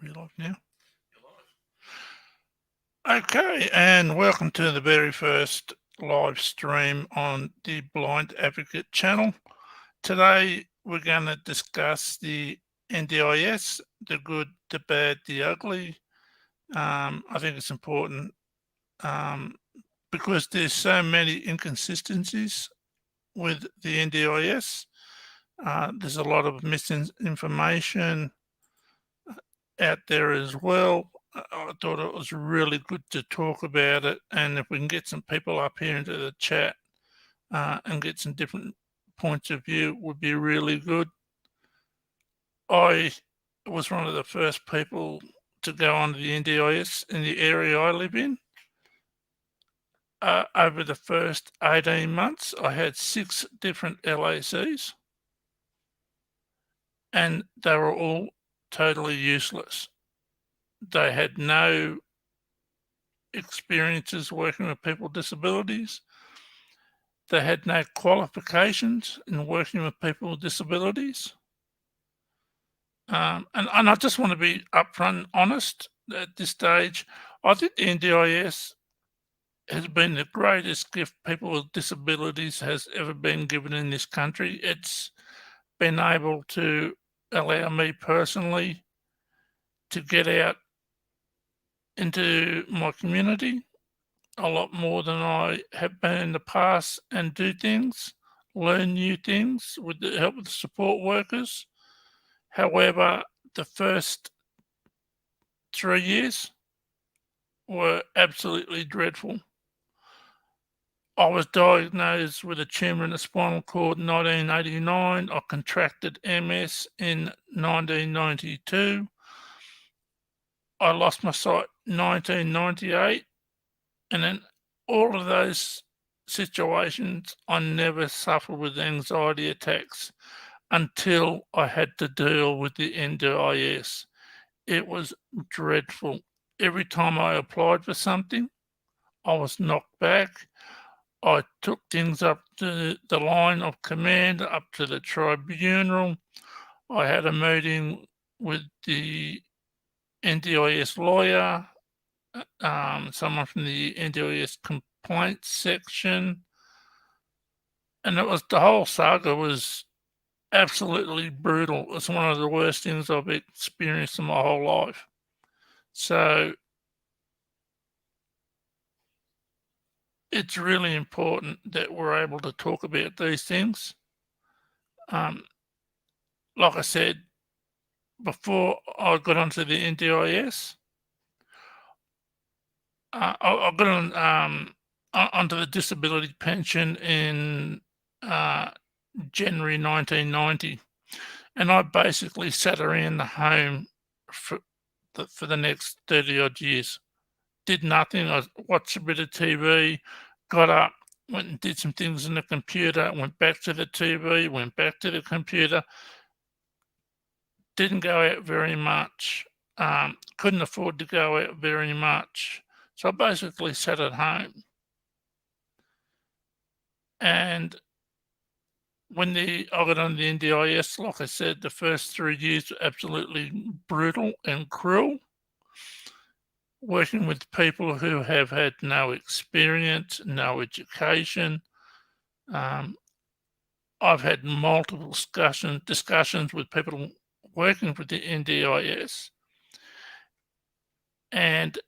We're live now. Okay, and welcome to the very first live stream on the Blind Advocate channel. Today we're going to discuss the NDIS, the good, the bad, the ugly. I think it's important because there's so many inconsistencies with the NDIS. There's a lot of misinformation out there as well. I thought it was really good to talk about it, and if we can get some people up here into the chat and get some different points of view, would be really good. I was one of the first people to go on the NDIS in the area I live in. Over the first 18 months, I had 6 different LACs, and they were all totally useless. They had no experiences working with people with disabilities. They had no qualifications in working with people with disabilities. And I just want to be upfront and honest at this stage. I think the NDIS has been the greatest gift people with disabilities has ever been given in this country. It's been able to allow me personally to get out into my community a lot more than I have been in the past and do things, learn new things with the help of the support workers. However, the first 3 years were absolutely dreadful. I was diagnosed with a tumour in the spinal cord in 1989. I contracted MS in 1992. I lost my sight in 1998. And in all of those situations, I never suffered with anxiety attacks until I had to deal with the NDIS. It was dreadful. Every time I applied for something, I was knocked back. I took things up to the line of command, up to the tribunal. I had a meeting with the NDIS lawyer, someone from the NDIS complaints section, and it was the whole saga was absolutely brutal. It's one of the worst things I've experienced in my whole life. So it's really important that we're able to talk about these things. Like I said, before I got onto the NDIS, I got onto the disability pension in January 1990, and I basically sat around the home for the next 30 odd years. Did nothing. I watched a bit of TV, got up, went and did some things in the computer, went back to the TV, went back to the computer. Didn't go out very much. Couldn't afford to go out very much. So I basically sat at home. And when I got on the NDIS, like I said, the first 3 years were absolutely brutal and cruel. Working with people who have had no experience, no education. I've had multiple discussions with people working for the NDIS. And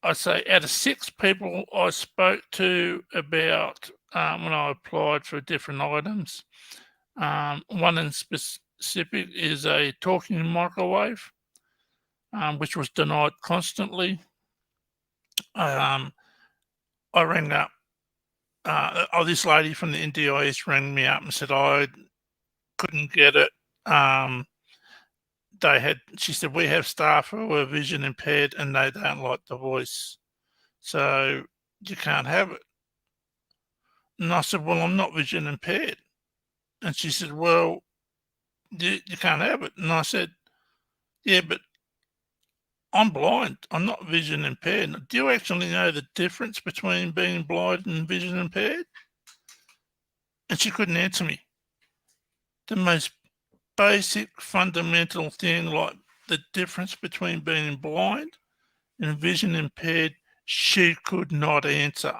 I say out of 6 people I spoke to about when I applied for different items, one in specific is a talking microwave, which was denied constantly. I rang up. This lady from the NDIS rang me up and said I couldn't get it. She said, we have staff who are vision impaired and they don't like the voice, so you can't have it. And I said, well, I'm not vision impaired. And she said, well, you can't have it. And I said, yeah, but I'm blind. I'm not vision impaired. Do you actually know the difference between being blind and vision impaired? And she couldn't answer me. The most basic fundamental thing, like the difference between being blind and vision impaired, she could not answer.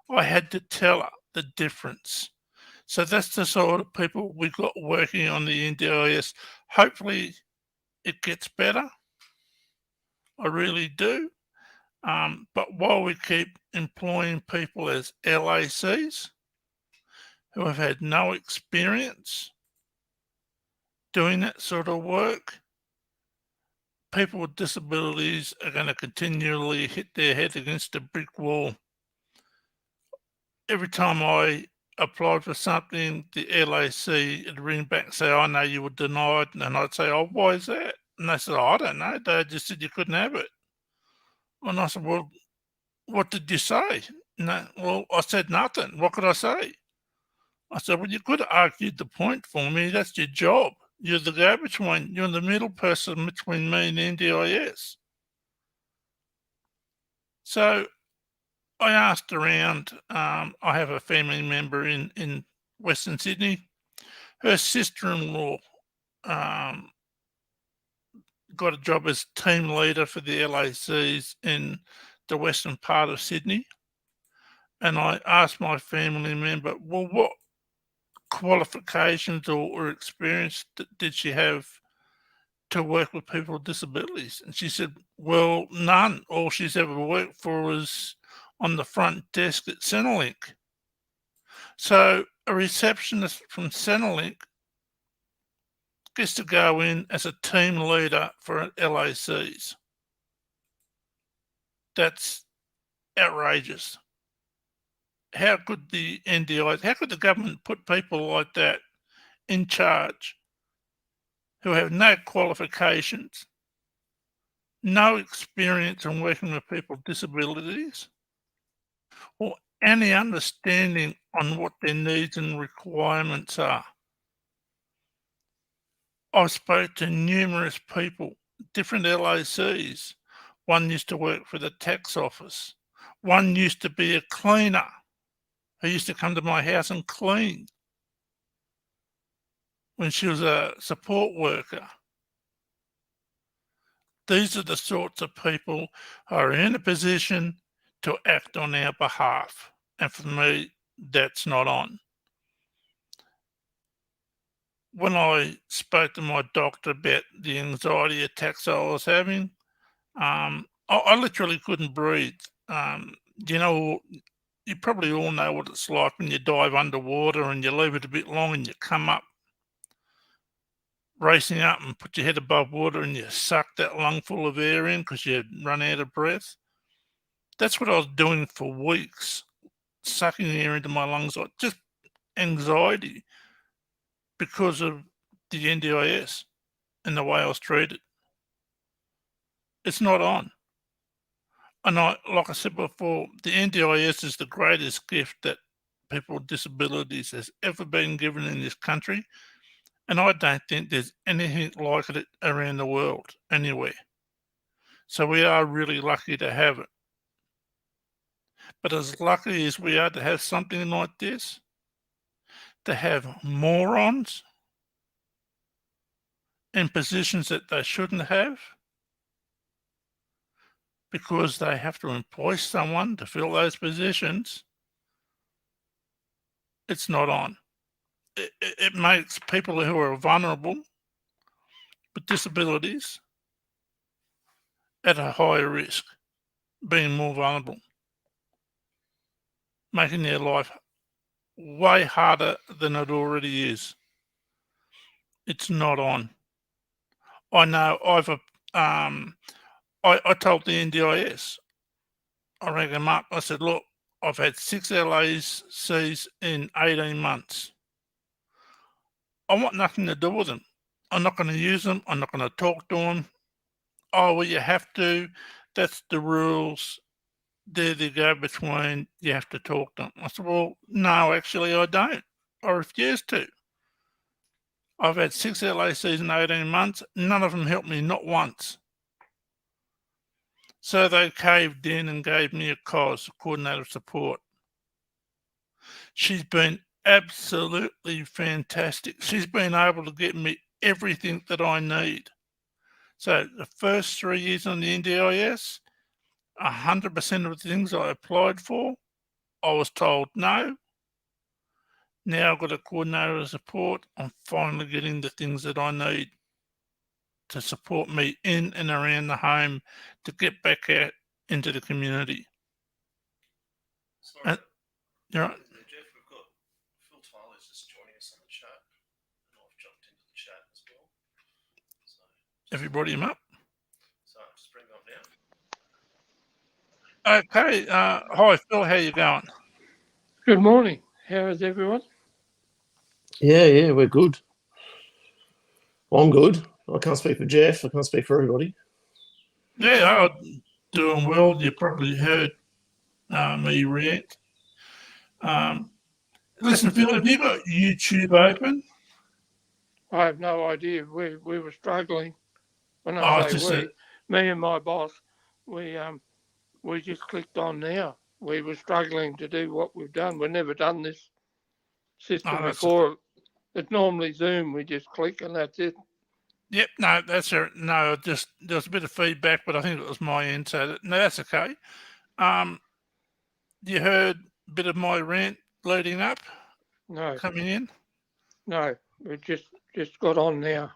I had to tell her the difference. So that's the sort of people we've got working on the NDIS. Hopefully it gets better. I really do. But while we keep employing people as LACs who have had no experience doing that sort of work, people with disabilities are going to continually hit their head against a brick wall. Every time I applied for something, the LAC would ring back and say, "I know you were denied." And I'd say, "Oh, why is that?" And they said, "Oh, I don't know. They just said you couldn't have it." And I said, "Well, what did you say?" No, well, I said nothing. What could I say? I said, "Well, you could have argued the point for me. That's your job. You're the go-between. You're the middle person between me and NDIS." So I asked around. I have a family member in Western Sydney. Her sister-in-law um, got a job as team leader for the LACs in the western part of Sydney. And I asked my family member, well, what qualifications or experience did she have to work with people with disabilities? And she said, well, none. All she's ever worked for was on the front desk at Centrelink. So a receptionist from Centrelink gets to go in as a team leader for LACs. That's outrageous. How could the NDIS, how could the government put people like that in charge who have no qualifications, no experience in working with people with disabilities, or any understanding on what their needs and requirements are? I've spoke to numerous people, different LACs. One used to work for the tax office. One used to be a cleaner who used to come to my house and clean when she was a support worker. These are the sorts of people who are in a position to act on our behalf. And for me, that's not on. When I spoke to my doctor about the anxiety attacks I was having, I literally couldn't breathe. You know, you probably all know what it's like when you dive underwater and you leave it a bit long and you come up racing up and put your head above water and you suck that lungful of air in because you run out of breath. That's what I was doing for weeks, sucking air into my lungs, like just anxiety because of the NDIS and the way I was treated. It's not on. And like I said before, the NDIS is the greatest gift that people with disabilities has ever been given in this country. And I don't think there's anything like it around the world, anywhere. So we are really lucky to have it. But as lucky as we are to have something like this, to have morons in positions that they shouldn't have because they have to employ someone to fill those positions, it's not on. It makes people who are vulnerable with disabilities at a higher risk, being more vulnerable, making their life way harder than it already is. It's not on. I know I told the NDIS, I rang them up. I said, look, I've had 6 LACs in 18 months. I want nothing to do with them. I'm not going to use them. I'm not going to talk to them. Oh, well, you have to. That's the rules. There they go between. You have to talk to them. I said, well, no, actually, I don't. I refuse to. I've had 6 LACs in 18 months. None of them helped me, not once. So they caved in and gave me a COS, coordinator support. She's been absolutely fantastic. She's been able to get me everything that I need. So the first 3 years on the NDIS, 100% of the things I applied for, I was told no. Now I've got a coordinator of support. I'm finally getting the things that I need to support me in and around the home to get back out into the community. Sorry, You're right. Jeff, we've got Phil Tyler's just joining us on the chat, and I've jumped into the chat as well. Have you brought him up? So I'll just bring him up now. Okay. Hi, Phil. How you going? Good morning. How is everyone? Yeah, we're good. I'm good. I can't speak for Jeff. I can't speak for everybody. Yeah, I'm doing well. You probably heard me rant. Listen, Phil, have you got YouTube open? I have no idea. We were struggling. When I say we, me and my boss, we just clicked on now. We were struggling to do what we've done. We've never done this system before. It's normally Zoom. We just click and that's it. Yep, no, that's it. No, just there was a bit of feedback, but I think it was my end. So no, that's okay. You heard a bit of my rant leading up? No. Coming in? No, we just got on now.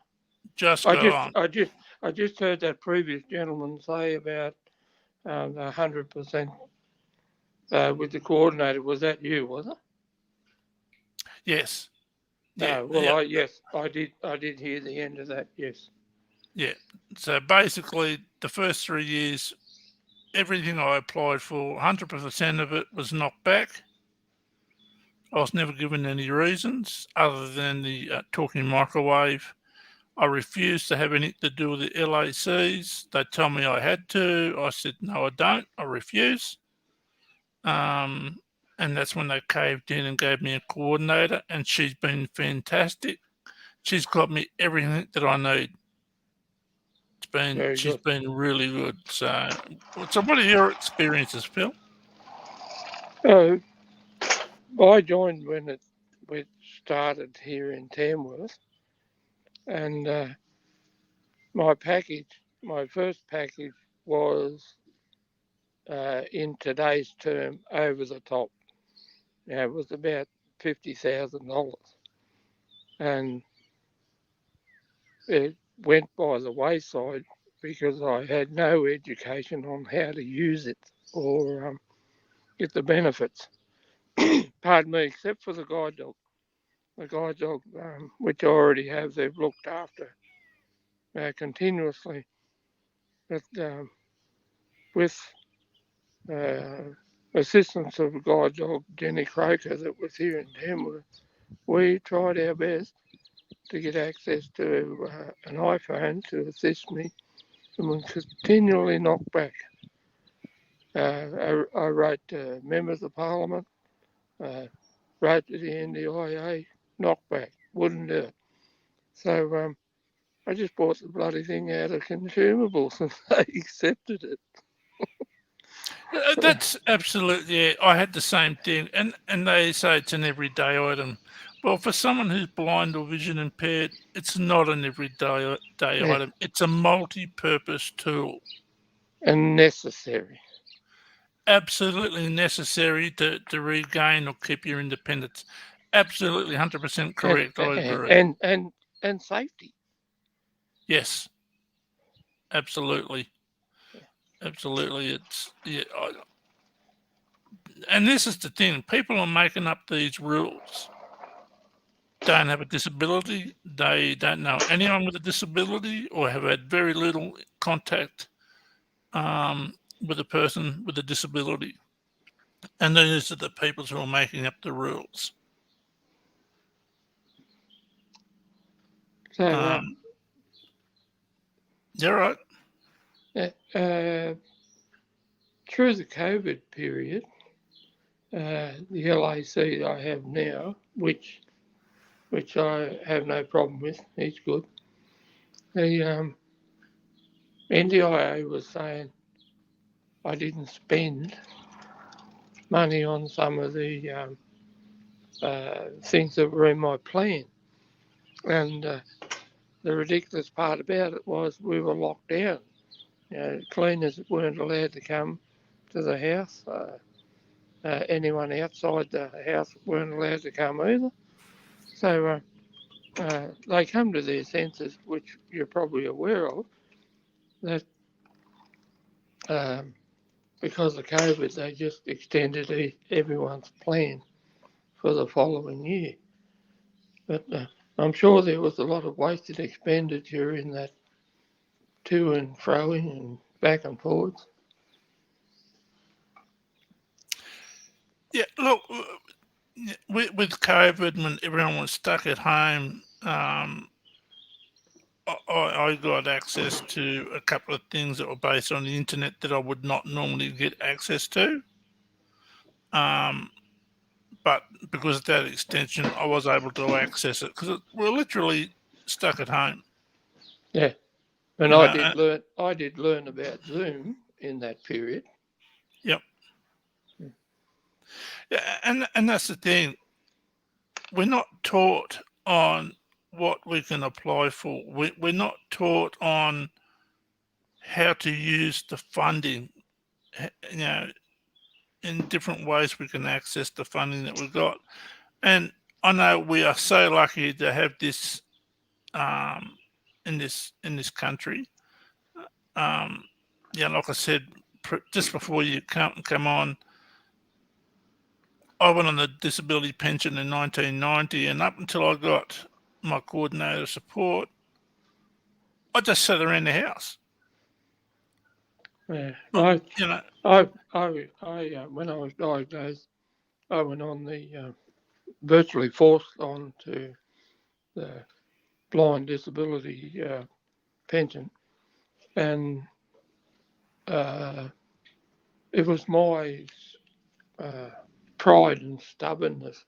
I just heard that previous gentleman say about 100% with the coordinator. Was that you? Was it? Yes. Yeah. Well, yes, I did hear the end of that. Yes. Yeah. So basically, the first 3 years, everything I applied for, 100% of it was knocked back. I was never given any reasons other than the talking microwave. I refused to have anything to do with the LACs. They told me I had to. I said, no, I don't. I refuse. And that's when they caved in and gave me a coordinator, and she's been fantastic. She's got me everything that I need. She's been really good. So what are your experiences, Phil? I joined when it started here in Tamworth, and my first package was in today's term over the top. Now, it was about $50,000, and it went by the wayside because I had no education on how to use it or get the benefits. Pardon me, except for the guide dog. The guide dog, which I already have, they've looked after continuously. But with assistance of guide dog Jenny Croker that was here in Tamworth, we tried our best to get access to an iPhone to assist me, and we continually knocked back. I wrote to members of Parliament, wrote to the NDIA, knocked back, wouldn't do it. So I just bought the bloody thing out of consumables and they accepted it. That's absolutely, yeah, I had the same thing. And they say it's an everyday item. Well, for someone who's blind or vision impaired, it's not an everyday item. It's a multi-purpose tool. And necessary. Absolutely necessary to regain or keep your independence. Absolutely 100% correct. I agree. And safety. Yes. Absolutely. Absolutely. It's and this is the thing. People are making up these rules. Don't have a disability. They don't know anyone with a disability or have had very little contact with a person with a disability. And these are the people who are making up the rules. So, you're right. Through the COVID period, the LAC I have now, which I have no problem with, he's good. The NDIA was saying I didn't spend money on some of the things that were in my plan. And the ridiculous part about it was we were locked down. Cleaners weren't allowed to come to the house. Anyone outside the house weren't allowed to come either. So they come to their senses, which you're probably aware of, that because of COVID, they just extended everyone's plan for the following year. But I'm sure there was a lot of wasted expenditure in that to and froing and back and forwards. Yeah, look, with COVID, when everyone was stuck at home, I got access to a couple of things that were based on the internet that I would not normally get access to. But because of that extension, I was able to access it because we're literally stuck at home. Yeah, and You know, I did learn about Zoom in that period. Yep. Yeah, and that's the thing. We're not taught on what we can apply for. We're not taught on how to use the funding. You know, in different ways we can access the funding that we've got. And I know we are so lucky to have this in this country. Yeah, like I said just before you come on, I went on the disability pension in 1990, and up until I got my coordinator support, I just sat around the house. Yeah, But, when I was diagnosed, I went on the virtually forced on to the blind disability pension, and it was my pride and stubbornness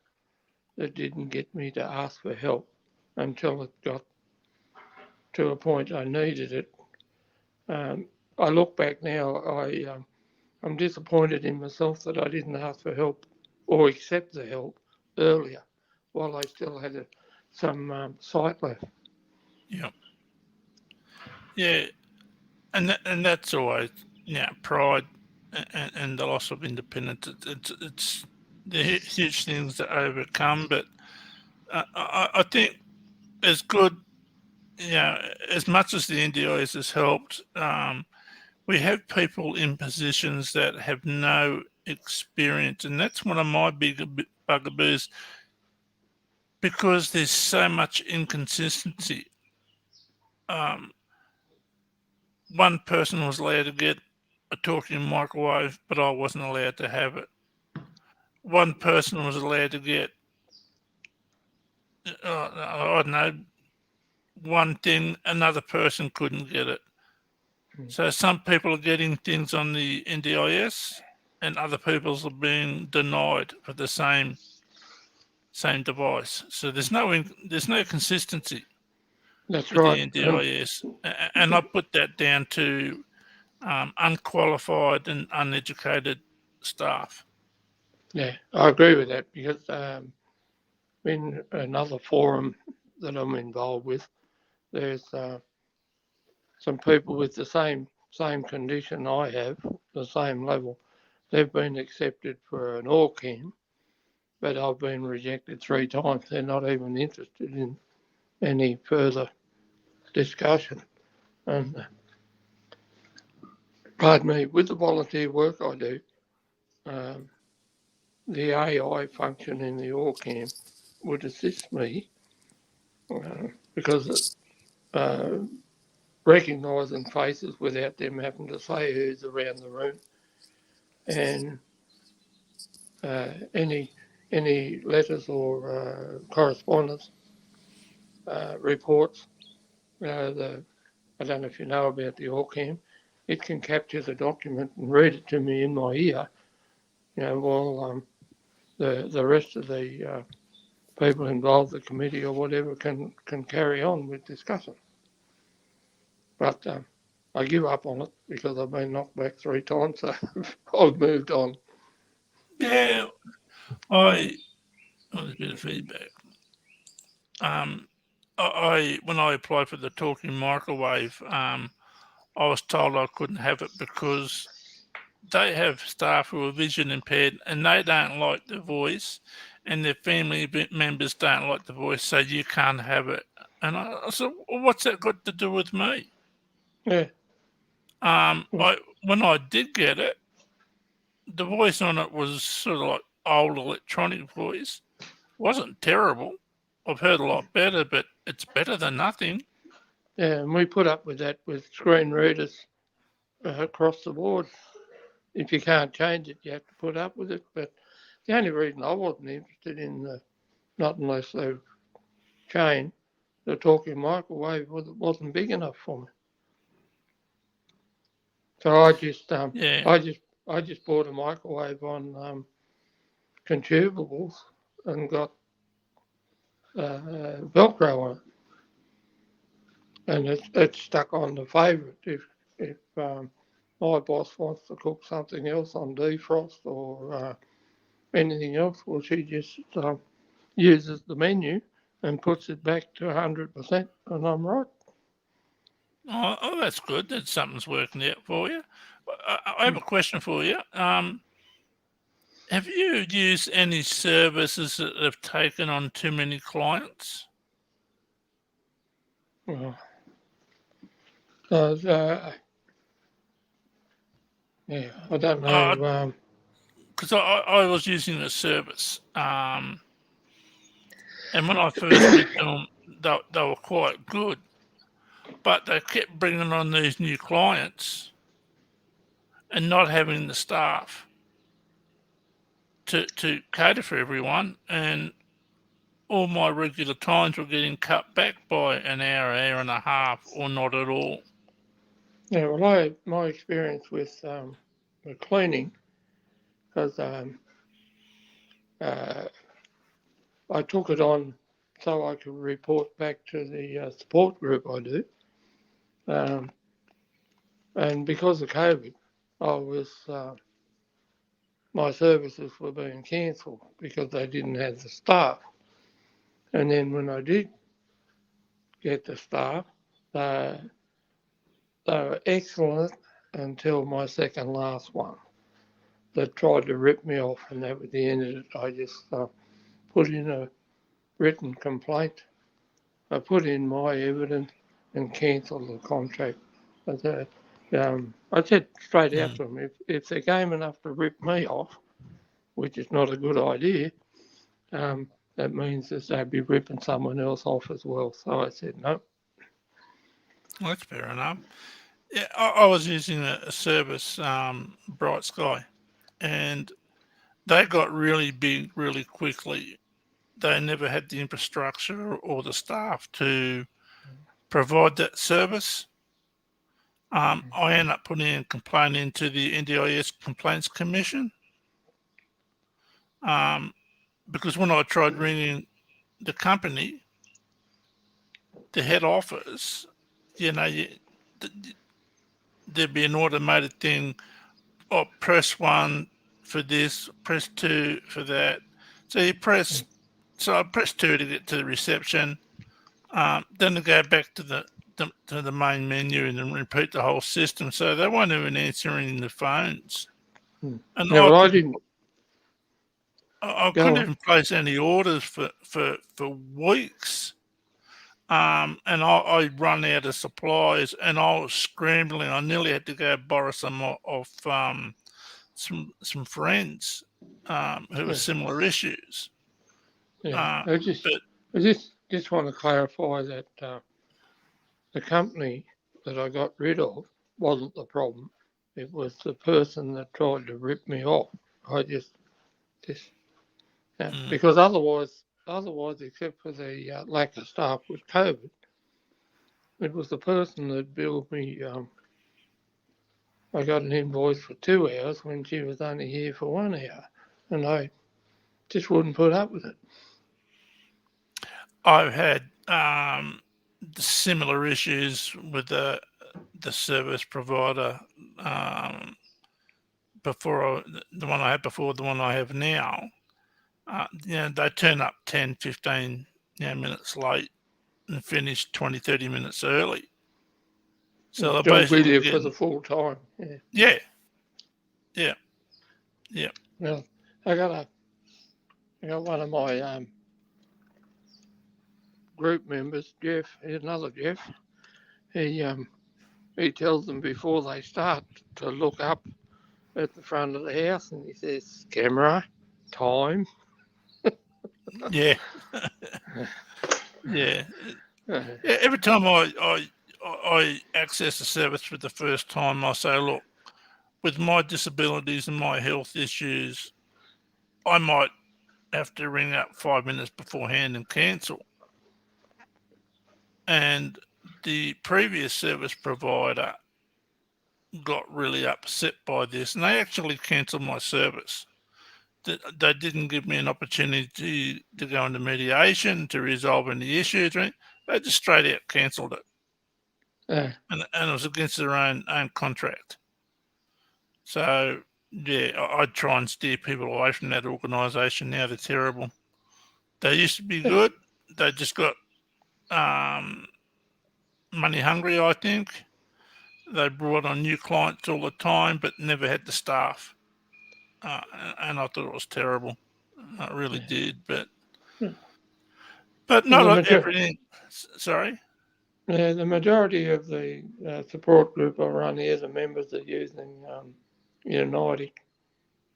that didn't get me to ask for help until it got to a point I needed it. I look back now, I'm disappointed in myself that I didn't ask for help or accept the help earlier while I still had some sight left. Yeah. Yeah. And that's always, pride and the loss of independence. It's the huge things to overcome. But I think as good, as much as the NDIS has helped, we have people in positions that have no experience, and that's one of my big bugaboo because there's so much inconsistency. One person was allowed to get a talking microwave, but I wasn't allowed to have it. One person was allowed to get, I don't know, one thing, another person couldn't get it. So some people are getting things on the NDIS, and other people are being denied for the same device. So there's no consistency That's with the right. NDIS, and I put that down to unqualified and uneducated staff. Yeah, I agree with that because in another forum that I'm involved with, there's some people with the same condition I have, the same level. They've been accepted for an ORCAM, but I've been rejected 3 times. They're not even interested in any further discussion. And pardon me, with the volunteer work I do, the AI function in the ORCAM would assist me because recognising faces without them having to say who's around the room, and any letters or correspondence reports. I don't know if you know about the ORCAM. It can capture the document and read it to me in my ear, while the rest of the people involved, the committee or whatever, can carry on with discussion. But I give up on it because I've been knocked back 3 times, so I've moved on. Yeah, there's a bit of feedback. when I applied for the talking microwave, I was told I couldn't have it because they have staff who are vision impaired and they don't like the voice, and their family members don't like the voice, so you can't have it. And I said, well, what's that got to do with me? Yeah. When I did get it, the voice on it was sort of like old electronic voice. Wasn't terrible. I've heard a lot better, but it's better than nothing. Yeah, and we put up with that with screen readers across the board. If you can't change it, you have to put up with it. But the only reason I wasn't interested in not unless they changed the talking microwave wasn't big enough for me. So I just I just bought a microwave on consumables and got Velcro on it, and it's stuck on the favourite. If my boss wants to cook something else on defrost or anything else, well, she just uses the menu and puts it back to 100%, and I'm right. Oh, that's good. That something's working out for you. I have a question for you. Have you used any services that have taken on too many clients? Well, yeah, I don't know. Because I was using a service, and when I first met them, they were quite good, but they kept bringing on these new clients and not having the staff to cater for everyone, and all my regular times were getting cut back by an hour and a half, or not at all. Yeah, well, my experience with cleaning, because I took it on so I could report back to the support group I do. And because of COVID, my services were being cancelled because they didn't have the staff. And then when I did get the staff, they were excellent until my second last one that tried to rip me off, and that was the end of it. I just put in a written complaint. I put in my evidence and cancelled the contract. I said straight out to them, if they're game enough to rip me off, which is not a good idea, that means that they'd be ripping someone else off as well. So I said no. That's fair enough. Yeah, I was using a service, Bright Sky, and they got really big really quickly. They never had the infrastructure or the staff to provide that service. I ended up putting a complaint into the NDIS Complaints Commission, because when I tried ringing the company, the head office, there'd be an automated thing, press 1 for this, press 2 for that. So I pressed 2 to get to the reception. Then to go back to the main menu and then repeat the whole system. So they weren't even answering the phones. And yeah, well, I didn't. I couldn't even place any orders for weeks. And I run out of supplies, and I was scrambling. I nearly had to go borrow some off some friends who were similar issues. Yeah, I just want to clarify that the company that I got rid of wasn't the problem. It was the person that tried to rip me off. I just because otherwise, except for the lack of staff with COVID, it was the person that billed me. I got an invoice for 2 hours when she was only here for 1 hour, and I just wouldn't put up with it. I've had similar issues with the service provider before the one I had before the one I have now. They turn up 10, 15 minutes late, and finish 20, 30 minutes early. So they're Still basically with you getting, for the full time. Yeah. yeah. Well, I got one of my group members, Jeff, another Jeff. He tells them before they start to look up at the front of the house, and he says, "Camera, time." Yeah. Yeah. Uh, Yeah. Every time I access the service for the first time, I say, look, with my disabilities and my health issues, I might have to ring up 5 minutes beforehand and cancel. And the previous service provider got really upset by this, and they actually cancelled my service. They didn't give me an opportunity to go into mediation to resolve any issues. Right? They just straight out cancelled it, and it was against their own contract. So yeah, I'd try and steer people away from that organisation. Now they're terrible. They used to be good. They just got money hungry, I think. They brought on new clients all the time, but never had the staff. And I thought it was terrible. I really did, but not everything. Sorry. Yeah, the majority of the support group I run here, the members are using United,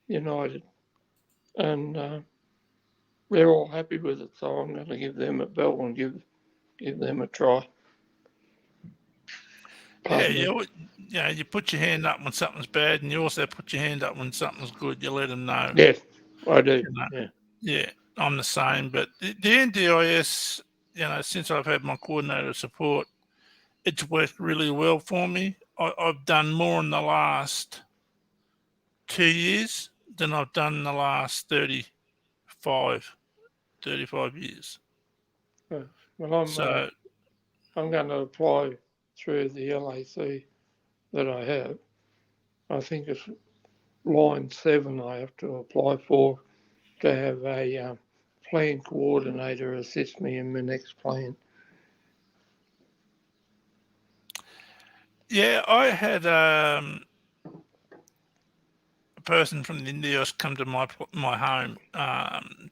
and they're all happy with it. So I'm going to give them a bell and give them a try. Yeah, you put your hand up when something's bad, and you also put your hand up when something's good. You let them know. Yes, I do. Yeah, I'm the same. But the NDIS, since I've had my coordinator support, it's worked really well for me. I've done more in the last 2 years than I've done in the last 35 years. Well, I'm going to apply through the LAC that I have. I think it's line 7 I have to apply for to have a plan coordinator assist me in my next plan. Yeah, I had a person from the NDIS come to my home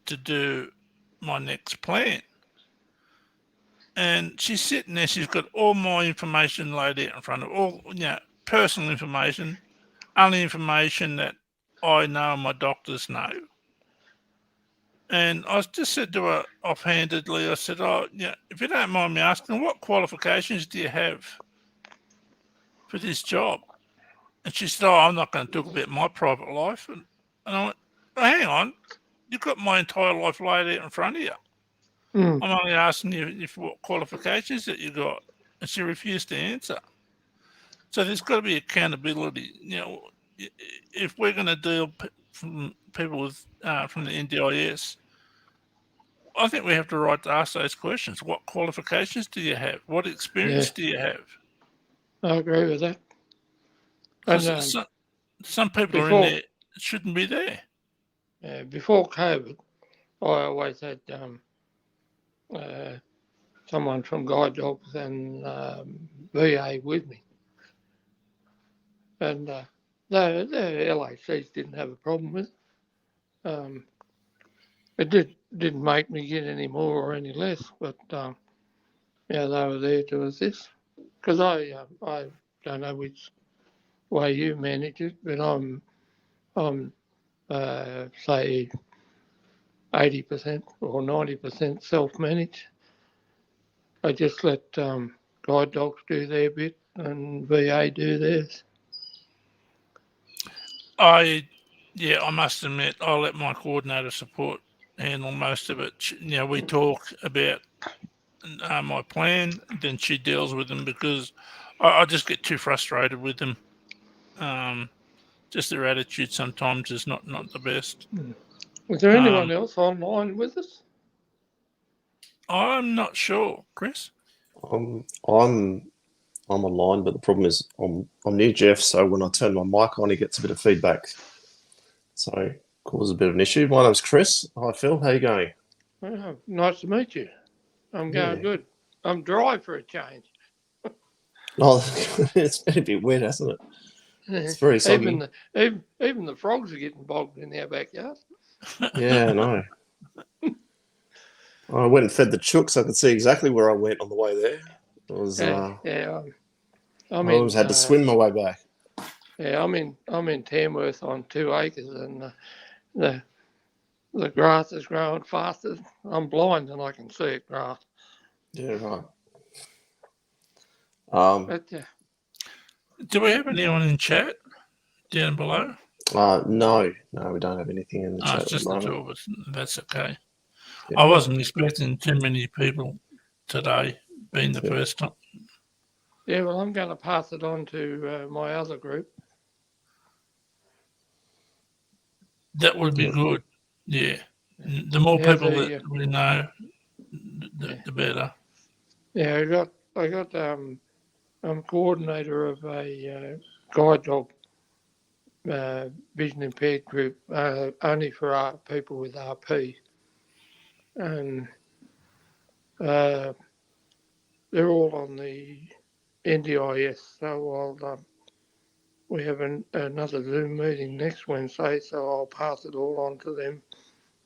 to do my next plan. And she's sitting there, she's got all my information laid out in front of her, all personal information, only information that I know and my doctors know. And I just said to her offhandedly, I said, if you don't mind me asking, what qualifications do you have for this job? And she said, I'm not going to talk about my private life. And I went, hang on, you've got my entire life laid out in front of you. I'm only asking you what qualifications that you got. And she refused to answer. So there's got to be accountability. If we're going to deal from people with from the NDIS, I think we have the right to ask those questions. What qualifications do you have? What experience do you have? I agree with that. Because some people are in there shouldn't be there. Before COVID, I always had someone from Guide Dogs and VA with me. And the LACs didn't have a problem with it. It didn't make me get any more or any less, but they were there to assist. Because I don't know which way you manage it, but I'm say 80% or 90% self-managed. I just let guide dogs do their bit and VA do theirs. I must admit, I let my coordinator support handle most of it. We talk about my plan, then she deals with them because I just get too frustrated with them. Just their attitude sometimes is not the best. Is there anyone else online with us? I'm not sure, Chris. I'm online, but the problem is I'm near Jeff, so when I turn my mic on, he gets a bit of feedback. So causes a bit of an issue. My name's Chris. Hi, Phil. How you going? Nice to meet you. I'm going good. I'm dry for a change. Oh, it's been a bit wet, hasn't it? It's very soggy. Even the frogs are getting bogged in our backyard. Yeah, I know. I went and fed the chooks. I could see exactly where I went on the way there. It was, Yeah, I almost had to swim my way back. Yeah, I'm in Tamworth on 2 acres, and the grass is growing faster. I'm blind and I can see it grass. Yeah, right. But Do we have anyone in chat down below? No, we don't have anything in the Oh, chat it's at just the the two moment. of us. That's okay. Yeah. I wasn't expecting too many people today, being the Yeah. first time. yeah, well, I'm going to pass it on to my other group. That would be Yeah. good. Yeah. The more Yeah, people that we know, the better. Yeah, I got I'm coordinator of a guide dog vision impaired group, only for people with RP, and they're all on the NDIS. So we have another Zoom meeting next Wednesday, so I'll pass it all on to them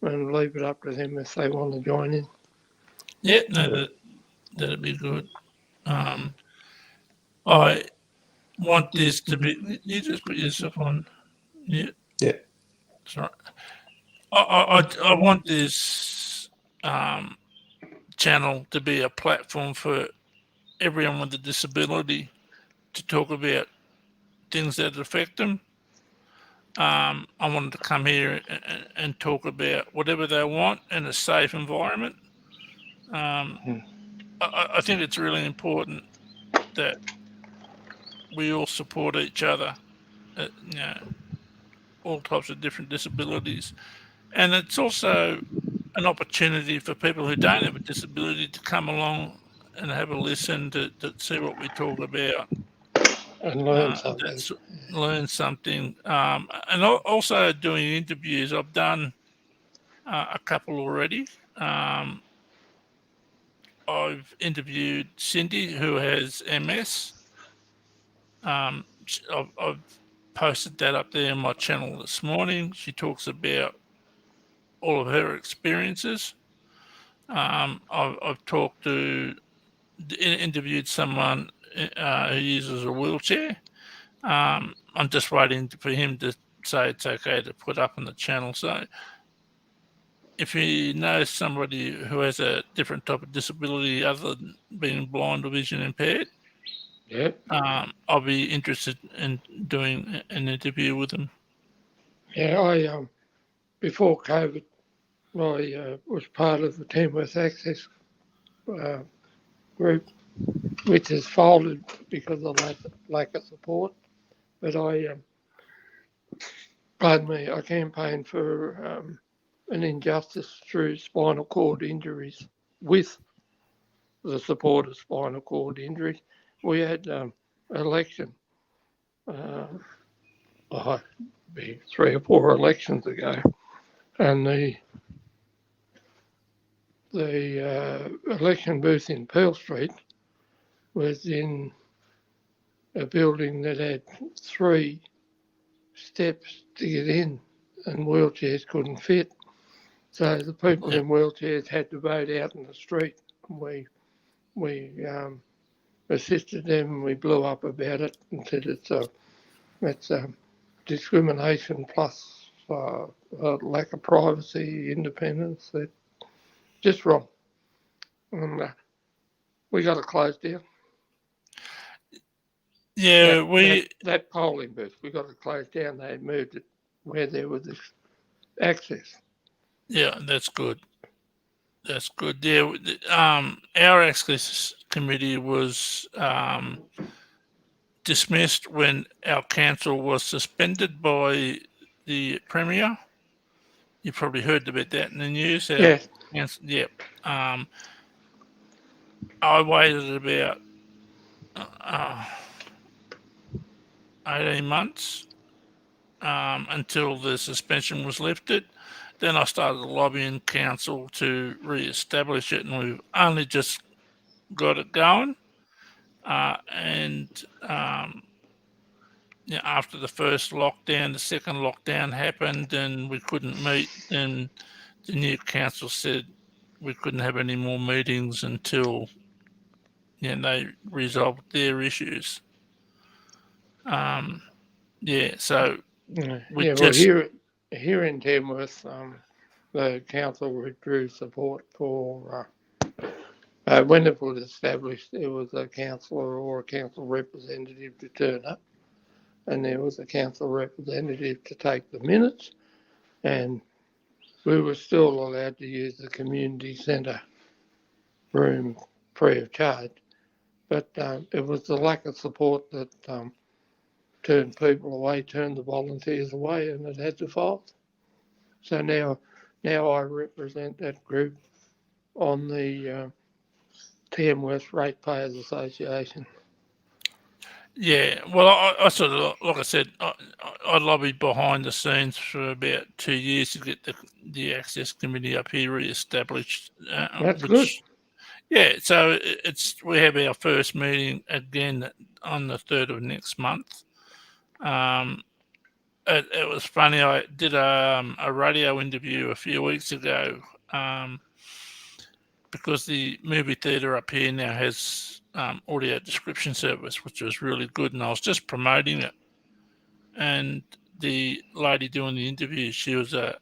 and leave it up to them if they want to join in. Yeah, no, that'd be good. I want this to be. You just put yourself on. Yeah, Yeah. that's right. I want this channel to be a platform for everyone with a disability to talk about things that affect them. I wanted to come here and talk about whatever they want in a safe environment. I think it's really important that we all support each other, all types of different disabilities. And it's also an opportunity for people who don't have a disability to come along and have a listen to see what we talk about. And learn something. Learn something. And also doing interviews. I've done a couple already. I've interviewed Cindy, who has MS. I've posted that up there in my channel this morning. She talks about all of her experiences. I've talked to, interviewed someone who uses a wheelchair. I'm just waiting for him to say it's okay to put up on the channel. So if you know somebody who has a different type of disability other than being blind or vision impaired, Yeah. I'll be interested in doing an interview with them. Yeah, I before COVID, I was part of the Tamworth Access group, which has folded because of lack of support. But I campaigned for an injustice through spinal cord injuries with the support of spinal cord injuries. We had election, be 3 or 4 elections ago, and the election booth in Pearl Street was in a building that had 3 steps to get in, and wheelchairs couldn't fit. So the people in wheelchairs had to vote out in the street. We assisted them, and we blew up about it and said it's discrimination plus lack of privacy, independence. That just wrong. And we got it closed down. Yeah, that polling booth, we got it closed down. They had moved it where there was this access. Yeah, that's good. That's good. Yeah, our access committee was dismissed when our council was suspended by the Premier. You probably heard about that in the news. Yes. Yep. I waited about 18 months until the suspension was lifted. Then I started lobbying council to re-establish it, and we've only just got it going. And after the first lockdown, the second lockdown happened and we couldn't meet. And the new council said we couldn't have any more meetings until they resolved their issues. So we well, just here in Tamworth, the council withdrew support for when it was established. There was a councillor or a council representative to turn up, and there was a council representative to take the minutes, and we were still allowed to use the community centre room free of charge. But it was the lack of support that turned people away, turned the volunteers away, and it had to fold. So now I represent that group on the Tamworth Ratepayers Association. Yeah, well, I sort of, like I said, I lobbied behind the scenes for about 2 years to get the Access Committee up here re-established. That's good. Yeah, so we have our first meeting again on the 3rd of next month. It was funny. I did a radio interview a few weeks ago because the movie theatre up here now has audio description service, which was really good, and I was just promoting it. And the lady doing the interview, she was a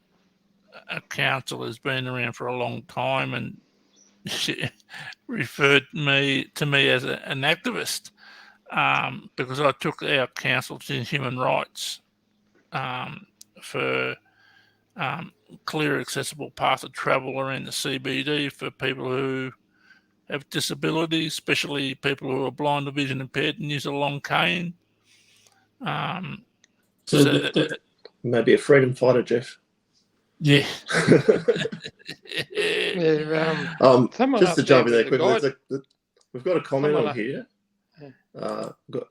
councillor who's been around for a long time, and she referred to me as an activist because I took our council to human rights for clear, accessible path of travel around the CBD for people who have disabilities, especially people who are blind or vision impaired and use a long cane. Maybe a freedom fighter, Jeff. Yeah. Just to jump in there quickly, we've got a comment on here.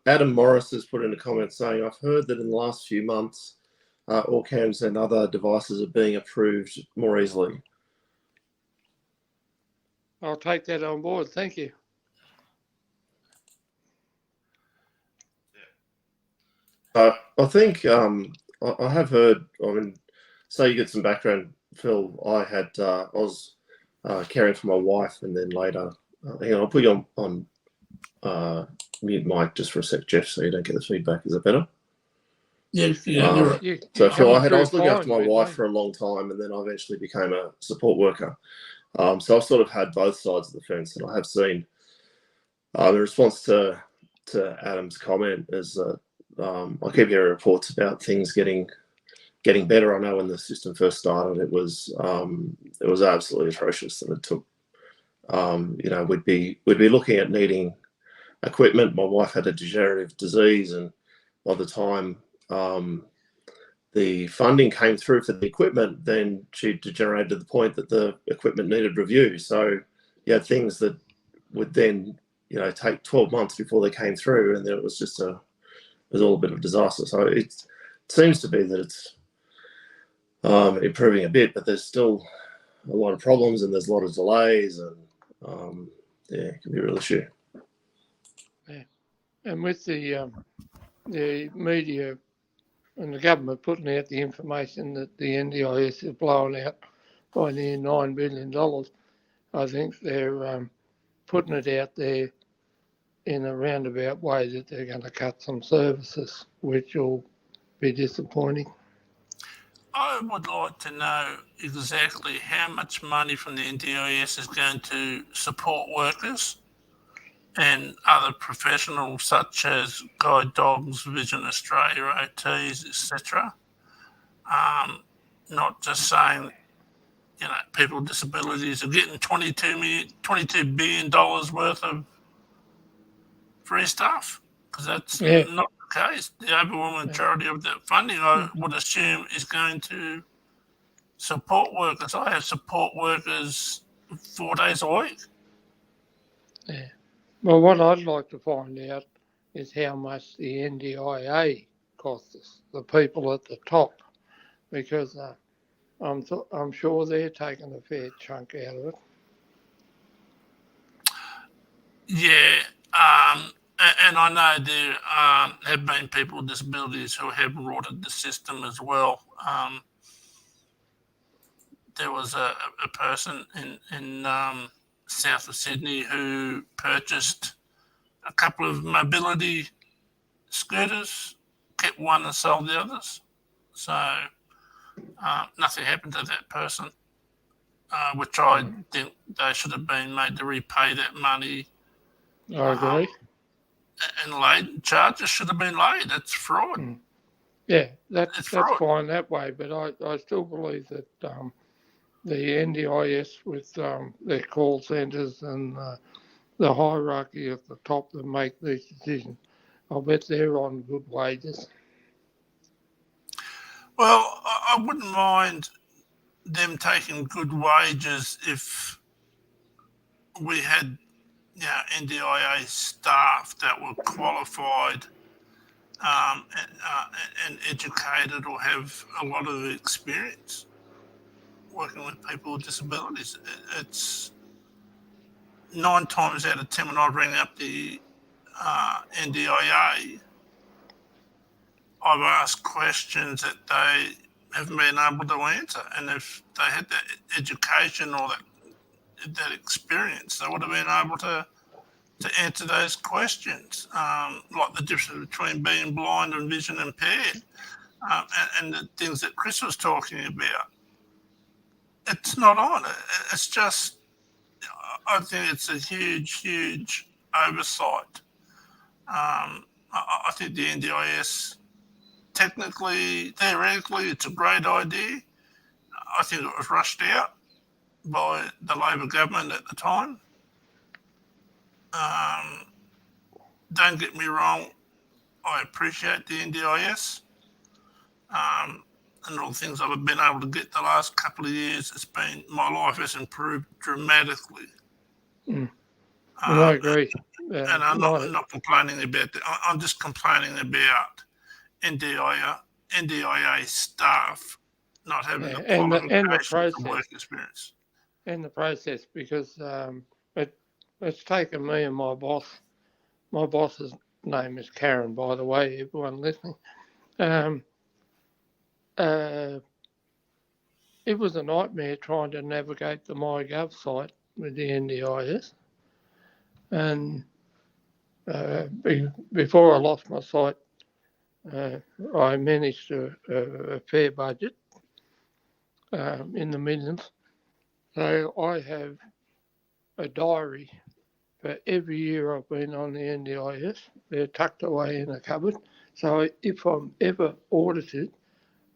Adam Morris has put in a comment saying, I've heard that in the last few months, Orcams and other devices are being approved more easily. I'll take that on board. Thank you. I think I have heard, so you get some background, Phil. I was caring for my wife, and then later, hang on, I'll put you on mute mic just for a sec, Jeff, so you don't get the feedback. Is that better? Yeah. So Phil, I was looking after my wife for a long time, and then I eventually became a support worker. So I've sort of had both sides of the fence, and I have seen the response to Adam's comment is that I keep hearing reports about things getting better. I know when the system first started, it was absolutely atrocious, and it took we'd be looking at needing equipment. My wife had a degenerative disease, and by the time the funding came through for the equipment, then she degenerated to the point that the equipment needed review. So you had things that would then take 12 months before they came through, and then it was all a bit of a disaster. So it seems to be that it's improving a bit, but there's still a lot of problems, and there's a lot of delays, and it can be a real issue. Yeah. And with the media and the government putting out the information that the NDIS is blowing out by near $9 billion, I think they're putting it out there in a roundabout way that they're going to cut some services, which will be disappointing. I would like to know exactly how much money from the NDIS is going to support workers and other professionals such as guide dogs, Vision Australia, OTs, etc. Not just saying, people with disabilities are getting $22 billion worth of free stuff, because that's not the case. The overwhelming majority of that funding, I would assume, is going to support workers. I have support workers 4 days a week. Yeah. Well, what I'd like to find out is how much the NDIA costs us, the people at the top, because I'm sure they're taking a fair chunk out of it. Yeah, and I know there have been people with disabilities who have rorted the system as well. There was a person in south of Sydney who purchased a couple of mobility scooters, kept one and sold the others. So nothing happened to that person, which I think they should have been made to repay that money. I agree. And laid charges should have been laid. It's fraud. Yeah, that's fraud. fine that way, but I still believe that the NDIS with their call centres and the hierarchy at the top that make these decisions, I bet they're on good wages. Well, I wouldn't mind them taking good wages if we had NDIA staff that were qualified and educated or have a lot of experience working with people with disabilities. It's 9 times out of 10 when I ring up the NDIA, I've asked questions that they haven't been able to answer. And if they had that education or that experience, they would have been able to answer those questions, like the difference between being blind and vision impaired, and the things that Chris was talking about. It's not on. It's just, I think it's a huge, huge oversight. I think the NDIS, technically, theoretically, it's a great idea. I think it was rushed out by the Labor government at the time. Don't get me wrong, I appreciate the NDIS and all the things I've been able to get the last couple of years. My life has improved dramatically. I agree. And I'm not complaining about that. I'm just complaining about NDIA staff not having the qualifications and work experience. And the process, because it's taken me and my boss. My boss's name is Karen, by the way, everyone listening. It was a nightmare trying to navigate the MyGov site with the NDIS. And before I lost my sight, I managed a fair budget in the millions. So I have a diary for every year I've been on the NDIS. They're tucked away in a cupboard. So if I'm ever audited,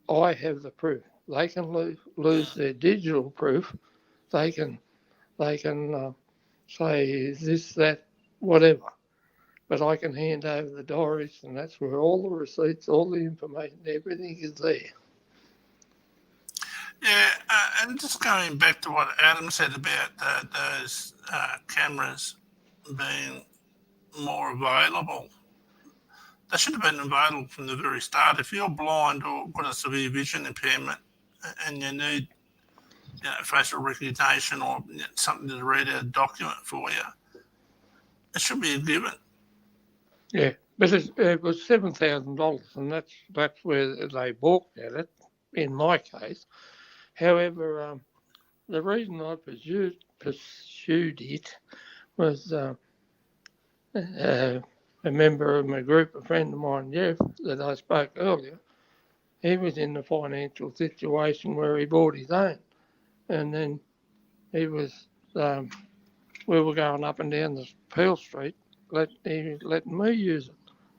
I have the proof. They can lose their digital proof. They can say this, that, whatever. But I can hand over the diaries, and that's where all the receipts, all the information, everything is there. Yeah, and just going back to what Adam said about those cameras being more available, they should have been available from the very start. If you're blind or got a severe vision impairment and you need facial recognition or something to read out a document for you, it should be a given. Yeah, but it was $7,000, and that's where they balked at it, in my case. However, the reason I pursued it was a member of my group, a friend of mine, Jeff, that I spoke earlier. He was in the financial situation where he bought his own, and then he was. We were going up and down the Peel Street, letting me use it,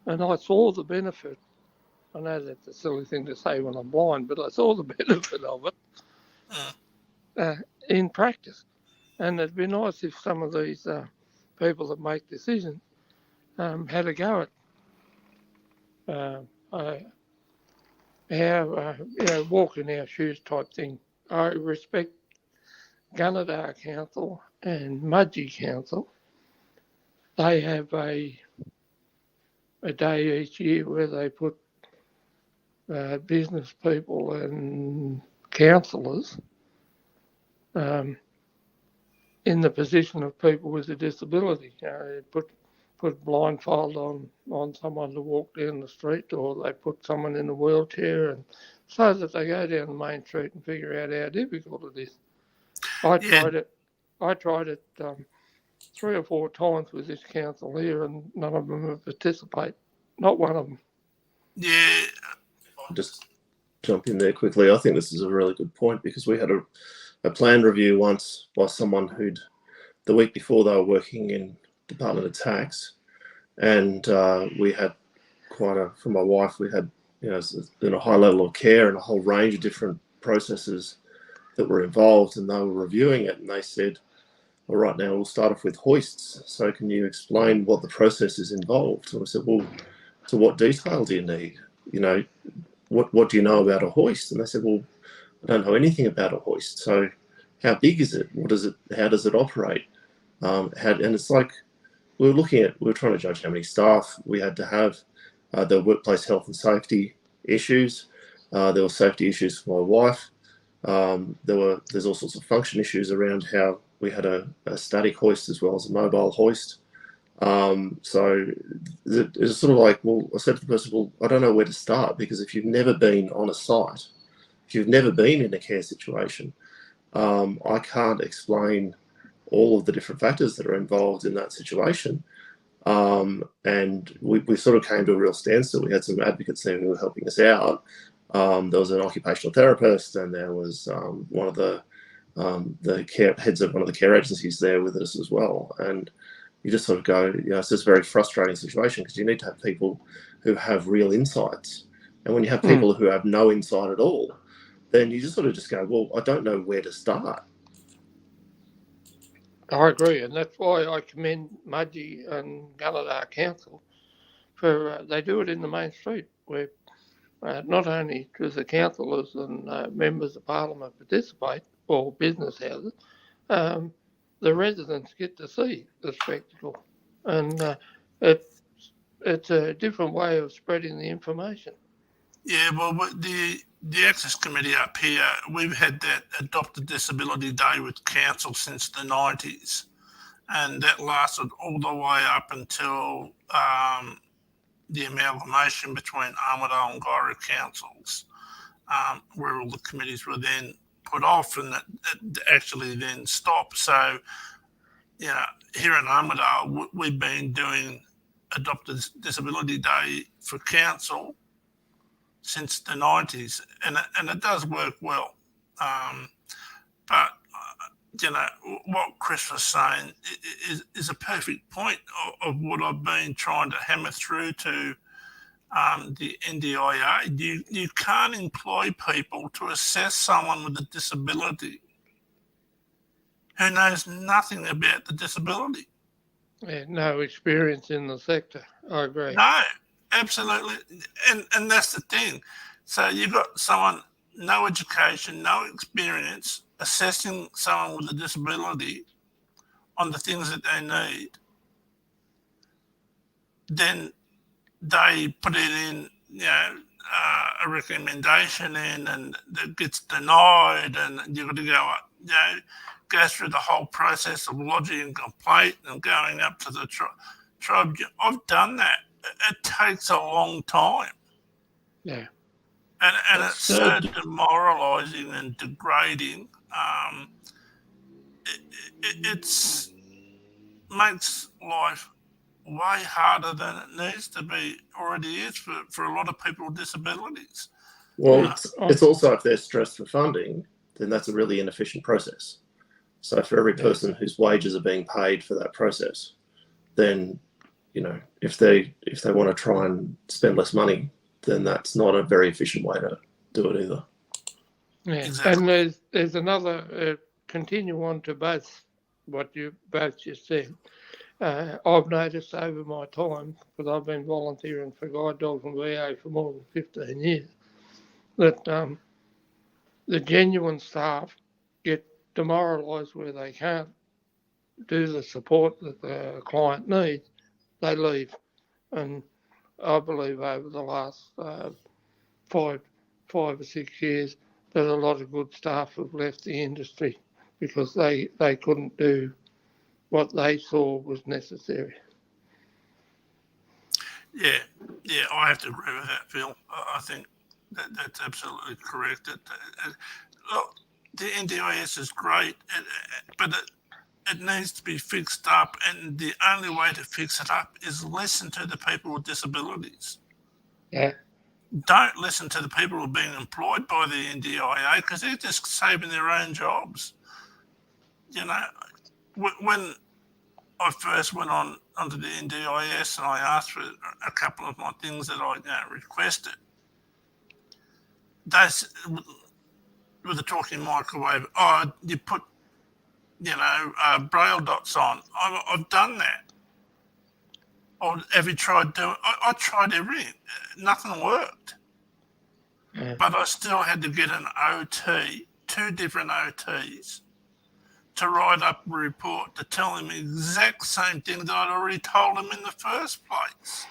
and I saw the benefit. I know that's a silly thing to say when I'm blind, but I saw the benefit of it in practice. And it'd be nice if some of these people that make decisions had a go at how walk in our shoes type thing. I respect Gunnedah Council and Mudgee Council. They have a day each year where they put business people and councillors in the position of people with a disability. They put blindfold on someone to walk down the street, or they put someone in a wheelchair, and so that they go down the main street and figure out how difficult it is. I tried it 3 or 4 times with this council here, and none of them have participated. Not one of them. Yeah. I'll just jump in there quickly. I think this is a really good point, because we had a plan review once by someone who'd, the week before, they were working in Department of Tax, and we had for my wife, we had, a high level of care and a whole range of different processes that were involved, and they were reviewing it, and they said, all right, now we'll start off with hoists. So can you explain what the process is involved? And I said, well, to what detail do you need? What do you know about a hoist? And they said, well, I don't know anything about a hoist. So how big is it? How does it operate? And it's like, we were trying to judge how many staff we had to have. The workplace health and safety issues. There were safety issues for my wife. There's all sorts of function issues around how we had a static hoist as well as a mobile hoist. So it's sort of like, well, I said to the person, well, I don't know where to start, because if you've never been on a site, if you've never been in a care situation, I can't explain all of the different factors that are involved in that situation. And we sort of came to a real standstill. We had some advocates there who were helping us out. There was an occupational therapist, and there was one of the heads of one of the care agencies there with us as well. And you just sort of go, it's just a very frustrating situation, because you need to have people who have real insights. And when you have people who have no insight at all, then you just sort of just go, well, I don't know where to start. I agree, and that's why I commend Mudgee and Gunnedah Council for they do it in the main street, where not only does the councillors and members of Parliament participate, or business houses, the residents get to see the spectacle, and it's a different way of spreading the information. Yeah, well, the Access Committee up here, we've had that Adopted Disability Day with council since the 90s, and that lasted all the way up until the amalgamation between Armidale and Guyra councils, where all the committees were then put off, and that actually then stopped. So, here in Armidale, we've been doing Adopted Disability Day for council since the 90s, and it does work well. But what Chris was saying is a perfect point of what I've been trying to hammer through to the NDIA. You can't employ people to assess someone with a disability who knows nothing about the disability. Yeah, no experience in the sector. I agree. No, absolutely. And that's the thing. So you've got someone, no education, no experience, assessing someone with a disability on the things that they need. Then they put it in, a recommendation in, and it gets denied, and you've got to go through the whole process of lodging a complaint and going up to the tribunal. I've done that. It takes a long time. Yeah. And it's so demoralising and degrading. It makes life way harder than it needs to be, already is for a lot of people with disabilities. Well, it's also, if there's stress for funding, then that's a really inefficient process. So for every person whose wages are being paid for that process, then, if they want to try and spend less money, then that's not a very efficient way to do it either. Yeah, exactly. And there's another continue on to both what you both just said. I've noticed over my time, because I've been volunteering for guide dogs and VA for more than 15 years, that the genuine staff get demoralised where they can't do the support that the client needs. They leave, and I believe over the last 5 or 6 years that a lot of good staff have left the industry because they couldn't do what they saw was necessary. Yeah, I have to agree with that, Phil. I think that's absolutely correct. Look, the NDIS is great, but it needs to be fixed up, and the only way to fix it up is listen to the people with disabilities. Yeah. Don't listen to the people who are being employed by the NDIA because they're just saving their own jobs. You know, when I first went onto the NDIS and I asked for a couple of my things that I requested, with the talking microwave, you put braille dots on. I've done that. Or have you tried doing? I tried everything. Nothing worked. Yeah. But I still had to get an OT, 2 different OTs, to write up a report to tell him the exact same thing that I'd already told him in the first place.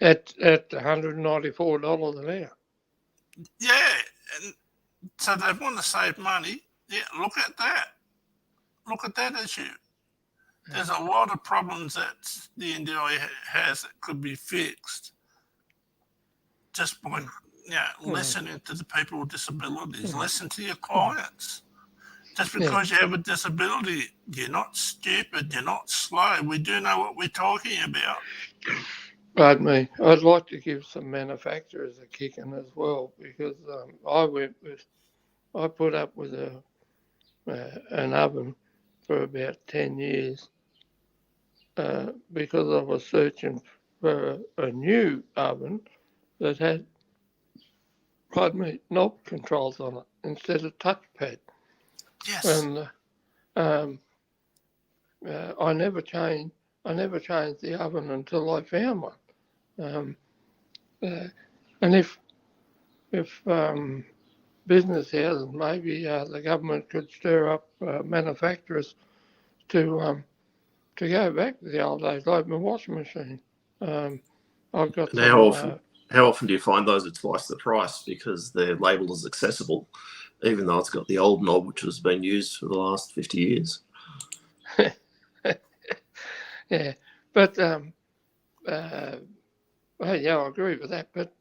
At $194 an hour. Yeah, and so they want to save money. Yeah, look at that. Look at that issue. There's a lot of problems that the NDIA has that could be fixed just by listening to the people with disabilities. Listen to your clients. Just because you have a disability, you're not stupid, you're not slow. We do know what we're talking about. Pardon me. I'd like to give some manufacturers a kick in as well, because I put up with an oven for about 10 years because I was searching for a new oven that had, knob controls on it instead of touchpad. Yes. And I never changed the oven until I found one. And if business houses, maybe the government could stir up manufacturers to go back to the old days, like my washing machine. I've got some, how often do you find those are twice the price because they're labelled as accessible, even though it's got the old knob which has been used for the last 50 years? Yeah, but I agree with that. But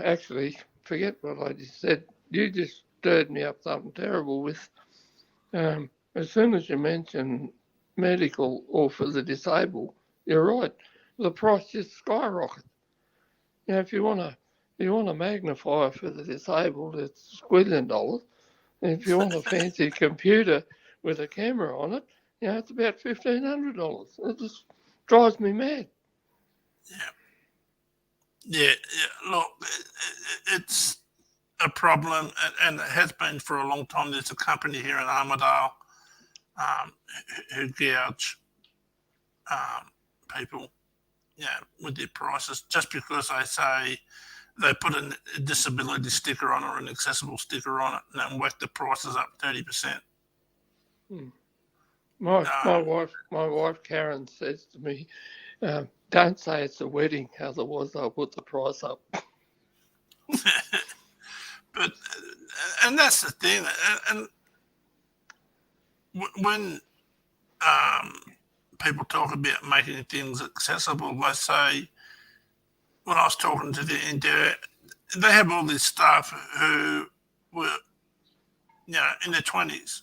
actually, forget what I just said. You just stirred me up something terrible with. As soon as you mention medical or for the disabled, you're right. The price just skyrockets. If you want a magnifier for the disabled, it's $1 squillion. And if you want a fancy computer with a camera on it, it's about $1,500. It just drives me mad. Yeah. Look, it's a problem, and it has been for a long time. There's a company here in Armidale who gouge people, with their prices just because they say they put a disability sticker on it or an accessible sticker on it and then whack the prices up 30%. My wife Karen says to me, "Don't say it's a wedding, otherwise they'll put the price up." And that's the thing. And when people talk about making things accessible, they say, when I was talking to the India, they have all this staff who were, in their 20s,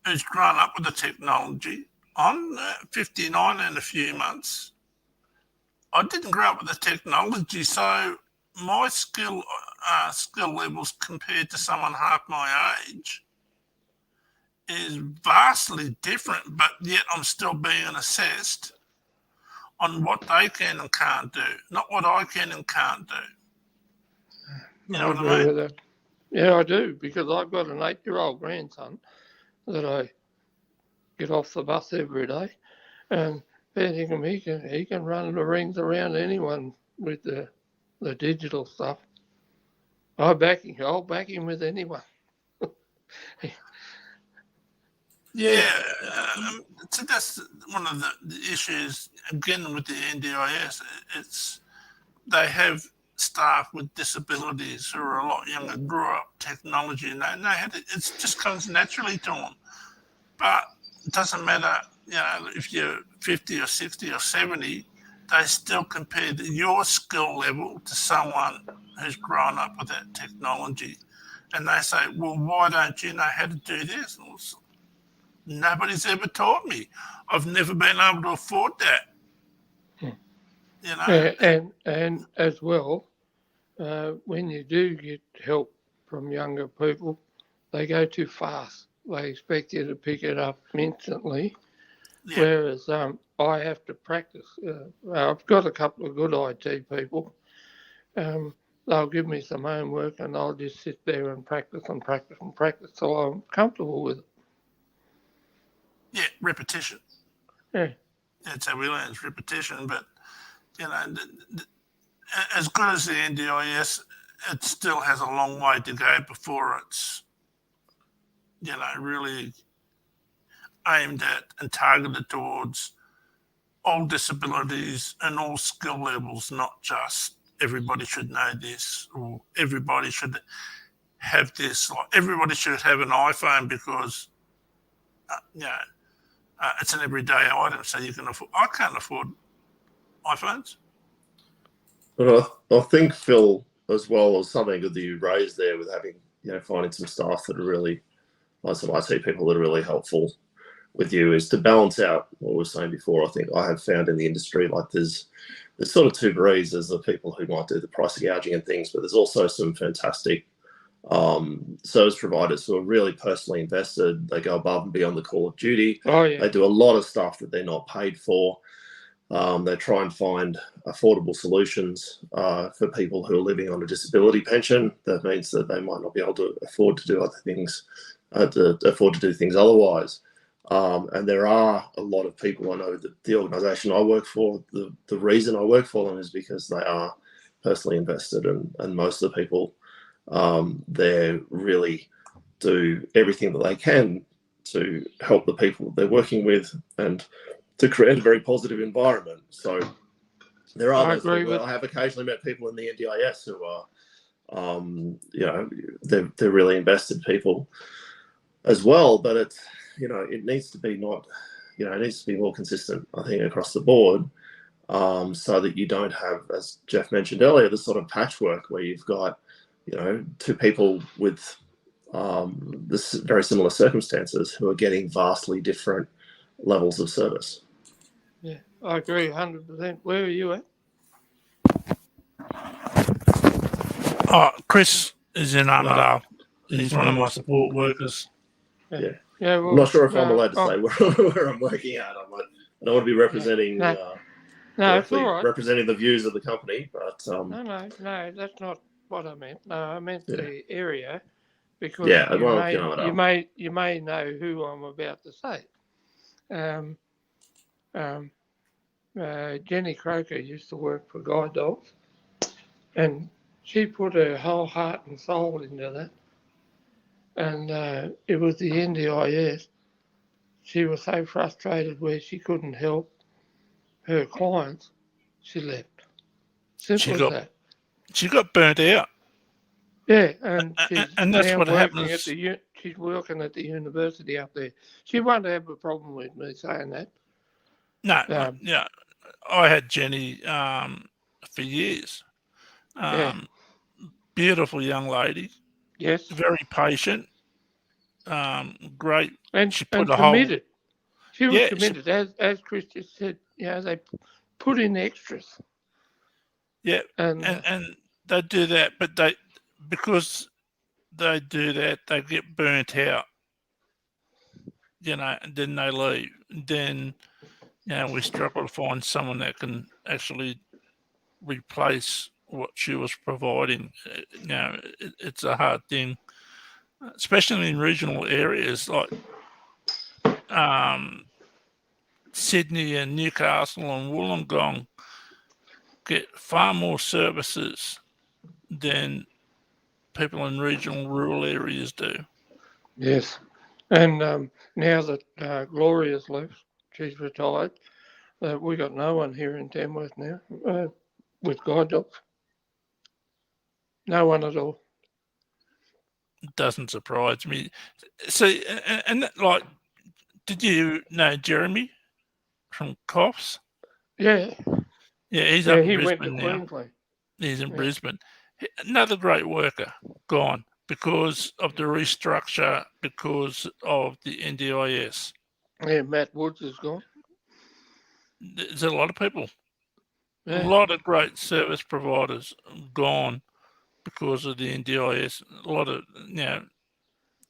who's grown up with the technology. I'm 59 in a few months. I didn't grow up with the technology, so my skill levels compared to someone half my age is vastly different, but yet I'm still being assessed on what they can and can't do, not what I can and can't do. You know what I mean? With that. Yeah, I do, because I've got an 8-year-old grandson that I get off the bus every day, and he can run the rings around anyone with the digital stuff. I'll back him with anyone. So that's one of the issues again with the NDIS. It's they have staff with disabilities who are a lot younger grew up technology, and they had it just comes naturally to them. But it doesn't matter, if you're 50 or 60 or 70, they still compare your skill level to someone who's grown up with that technology. And they say, well, why don't you know how to do this? And nobody's ever taught me. I've never been able to afford that. And as well, when you do get help from younger people, they go too fast. They expect you to pick it up instantly, whereas I have to practice. I've got a couple of good IT people. They'll give me some homework and I'll just sit there and practice and practice and practice till I'm comfortable with it. Yeah, repetition. Yeah. That's how we learn, it's repetition. But, as good as the NDIS, it still has a long way to go before it's, really aimed at and targeted towards all disabilities and all skill levels, not just everybody should know this or everybody should have this. Like everybody should have an iPhone because, it's an everyday item, so you can afford. I can't afford iPhones. But I think, Phil, as well as something good that you raised there with having, finding some staff that are really, like some IT people that are really helpful with you, is to balance out what we were saying before. I think I have found in the industry, like there's sort of two breeds. There's the people who might do the price gouging and things, but there's also some fantastic service providers who are really personally invested. They go above and beyond the call of duty. Oh, yeah. They do a lot of stuff that they're not paid for. They try and find affordable solutions for people who are living on a disability pension. That means that they might not be able to afford to do other things, afford to do things otherwise. And there are a lot of people. I know that the organisation I work for, the reason I work for them is because they are personally invested, and most of the people they really do everything that they can to help the people that they're working with and to create a very positive environment. So there are those people. I have occasionally met people in the NDIS who are, they're really invested people as well. But it's, it needs to be it needs to be more consistent, I think, across the board, so that you don't have, as Jeff mentioned earlier, this sort of patchwork where you've got, two people with this very similar circumstances who are getting vastly different levels of service. Yeah, I agree 100%. Where are you at? Chris is in Armidale. He's one of my support workers. Yeah. Well, I'm not sure if I'm allowed to say where I'm working at. I don't want to be representing no, it's all right. representing the views of the company, but No, that's not what I meant. No, I meant the area, because you may know who I'm about to say. Jenny Croker used to work for Guide Dogs, and she put her whole heart and soul into that. And it was the NDIS. She was so frustrated where she couldn't help her clients, she left. Simple as that. She got burnt out. Yeah, and that's what happens. She's working at the university up there. She won't have a problem with me saying that. No, I had Jenny for years. Beautiful young lady. Yes. Very patient. Great. And she put committed. She was committed. As Chris just said, they put in extras. Yeah, and they do that, but because they do that, they get burnt out. And then they leave. Then, we struggle to find someone that can actually replace what she was providing. It's a hard thing, especially in regional areas like Sydney and Newcastle and Wollongong get far more services than people in regional rural areas do. Yes. And now that Gloria's left, she's retired, we got no one here in Tamworth now with Guide Dogs. No one at all. Doesn't surprise me. See, and like, did you know Jeremy from Coffs? Yeah. Yeah, he's Yeah, up in he went to Brisbane now. Queensland. He's in Yeah. Brisbane. Another great worker gone because of the restructure, because of the NDIS. Yeah, Matt Woods is gone. There's a lot of people, a Yeah. lot of great service providers gone because of the NDIS. A lot of,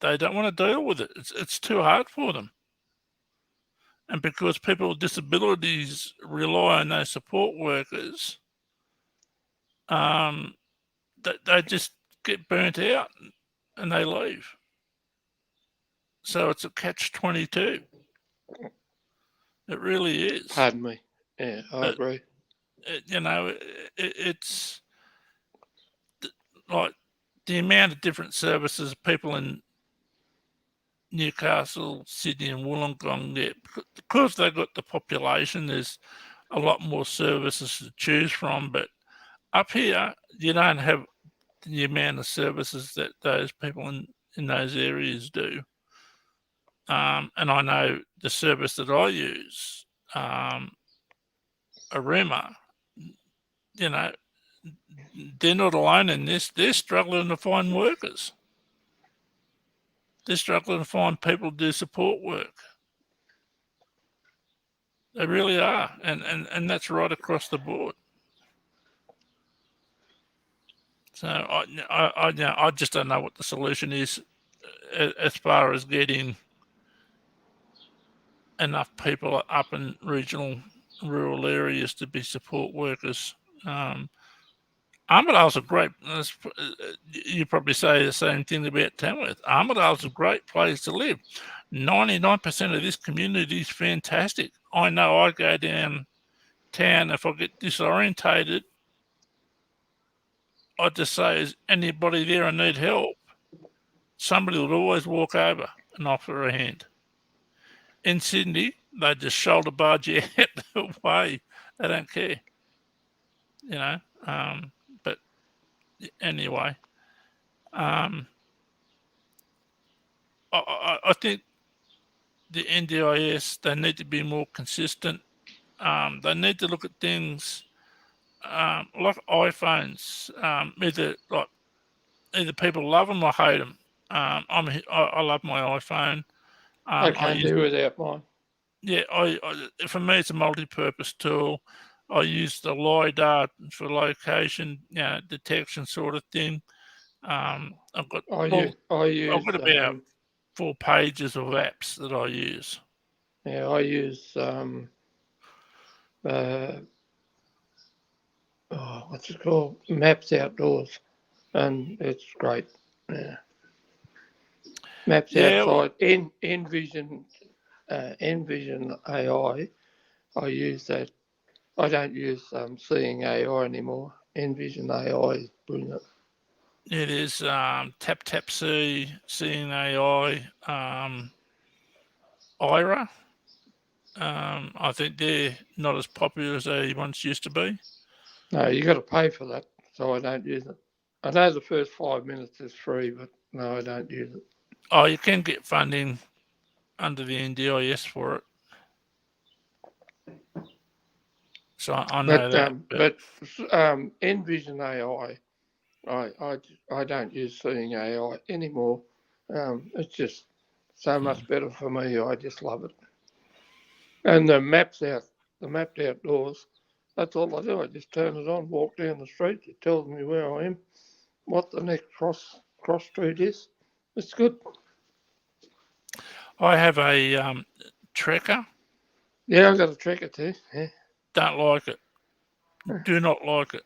they don't want to deal with it. It's too hard for them. And because people with disabilities rely on those support workers, they just get burnt out and they leave. So it's a catch-22. It really is. Pardon me. Yeah, I agree. It's like the amount of different services people in Newcastle, Sydney, and Wollongong get, because they've got the population. There's a lot more services to choose from, but up here you don't have the amount of services that those people in those areas do. And I know the service that I use, Arima, they're not alone in this. They're struggling to find workers. They're struggling to find people to do support work. They really are, and that's right across the board. So I just don't know what the solution is as far as getting enough people up in regional, rural areas to be support workers. Armidale's a great. You probably say the same thing about Tamworth. Armidale's a great place to live. 99% of this community is fantastic. I know I go down town, if I get disorientated, I just say, is anybody there I need help? Somebody would always walk over and offer a hand. In Sydney, they just shoulder barge you out the way. They don't care, but anyway, I think the NDIS, they need to be more consistent. They need to look at things like iPhones. Either people love them or hate them. I love my iPhone. I can't do without mine. Yeah, for me it's a multi-purpose tool. I use the LiDAR for location, detection sort of thing. I've got about 4 pages of apps that I use. Yeah, I use what's it called? Maps Outdoors, and it's great. Yeah. Maps outside. Envision AI. I use that. I don't use Seeing AI anymore. Envision AI is brilliant. It is TapTapSee, Seeing AI, IRA. I think they're not as popular as they once used to be. No, you got to pay for that, so I don't use it. I know the first 5 minutes is free, but no, I don't use it. Oh, you can get funding under the NDIS for it. So I know that. But Envision AI, I don't use Seeing AI anymore. It's just so much better for me. I just love it. And the mapped outdoors, that's all I do. I just turn it on, walk down the street. It tells me where I am, what the next cross street is. It's good. I have a Trekker. Yeah, I've got a Trekker too. Yeah. Don't like it. Do not like it.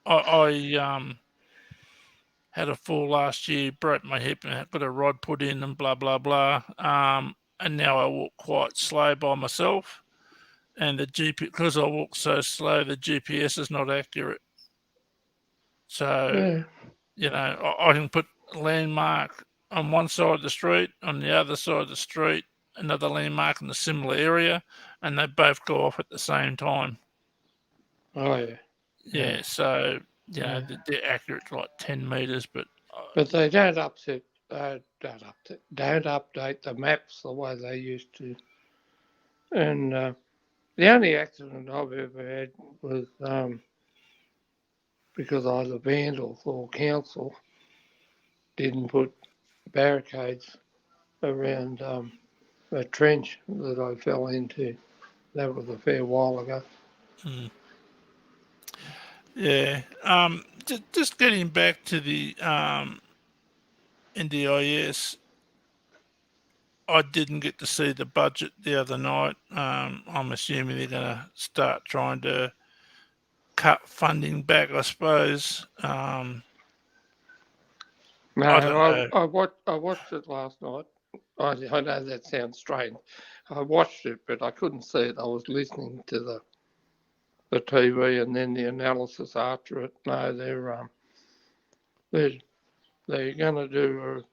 I had a fall last year, broke my hip, and got a rod put in, and blah blah blah. And now I walk quite slow by myself, and because I walk so slow, the GPS is not accurate. So I can put a landmark on one side of the street, on the other side of the street, another landmark in a similar area, and they both go off at the same time. Oh, yeah. Yeah, so Yeah, they're accurate to like 10 metres, but they don't update the maps the way they used to. And the only accident I've ever had was because either vandals or council didn't put barricades around a trench that I fell into. That was a fair while ago. Yeah. Just getting back to the NDIS, I didn't get to see the budget the other night. I'm assuming they're going to start trying to cut funding back, I suppose. I don't know. I watched it last night. I know that sounds strange. I watched it, but I couldn't see it. I was listening to the TV and then the analysis after it. No, they're going to do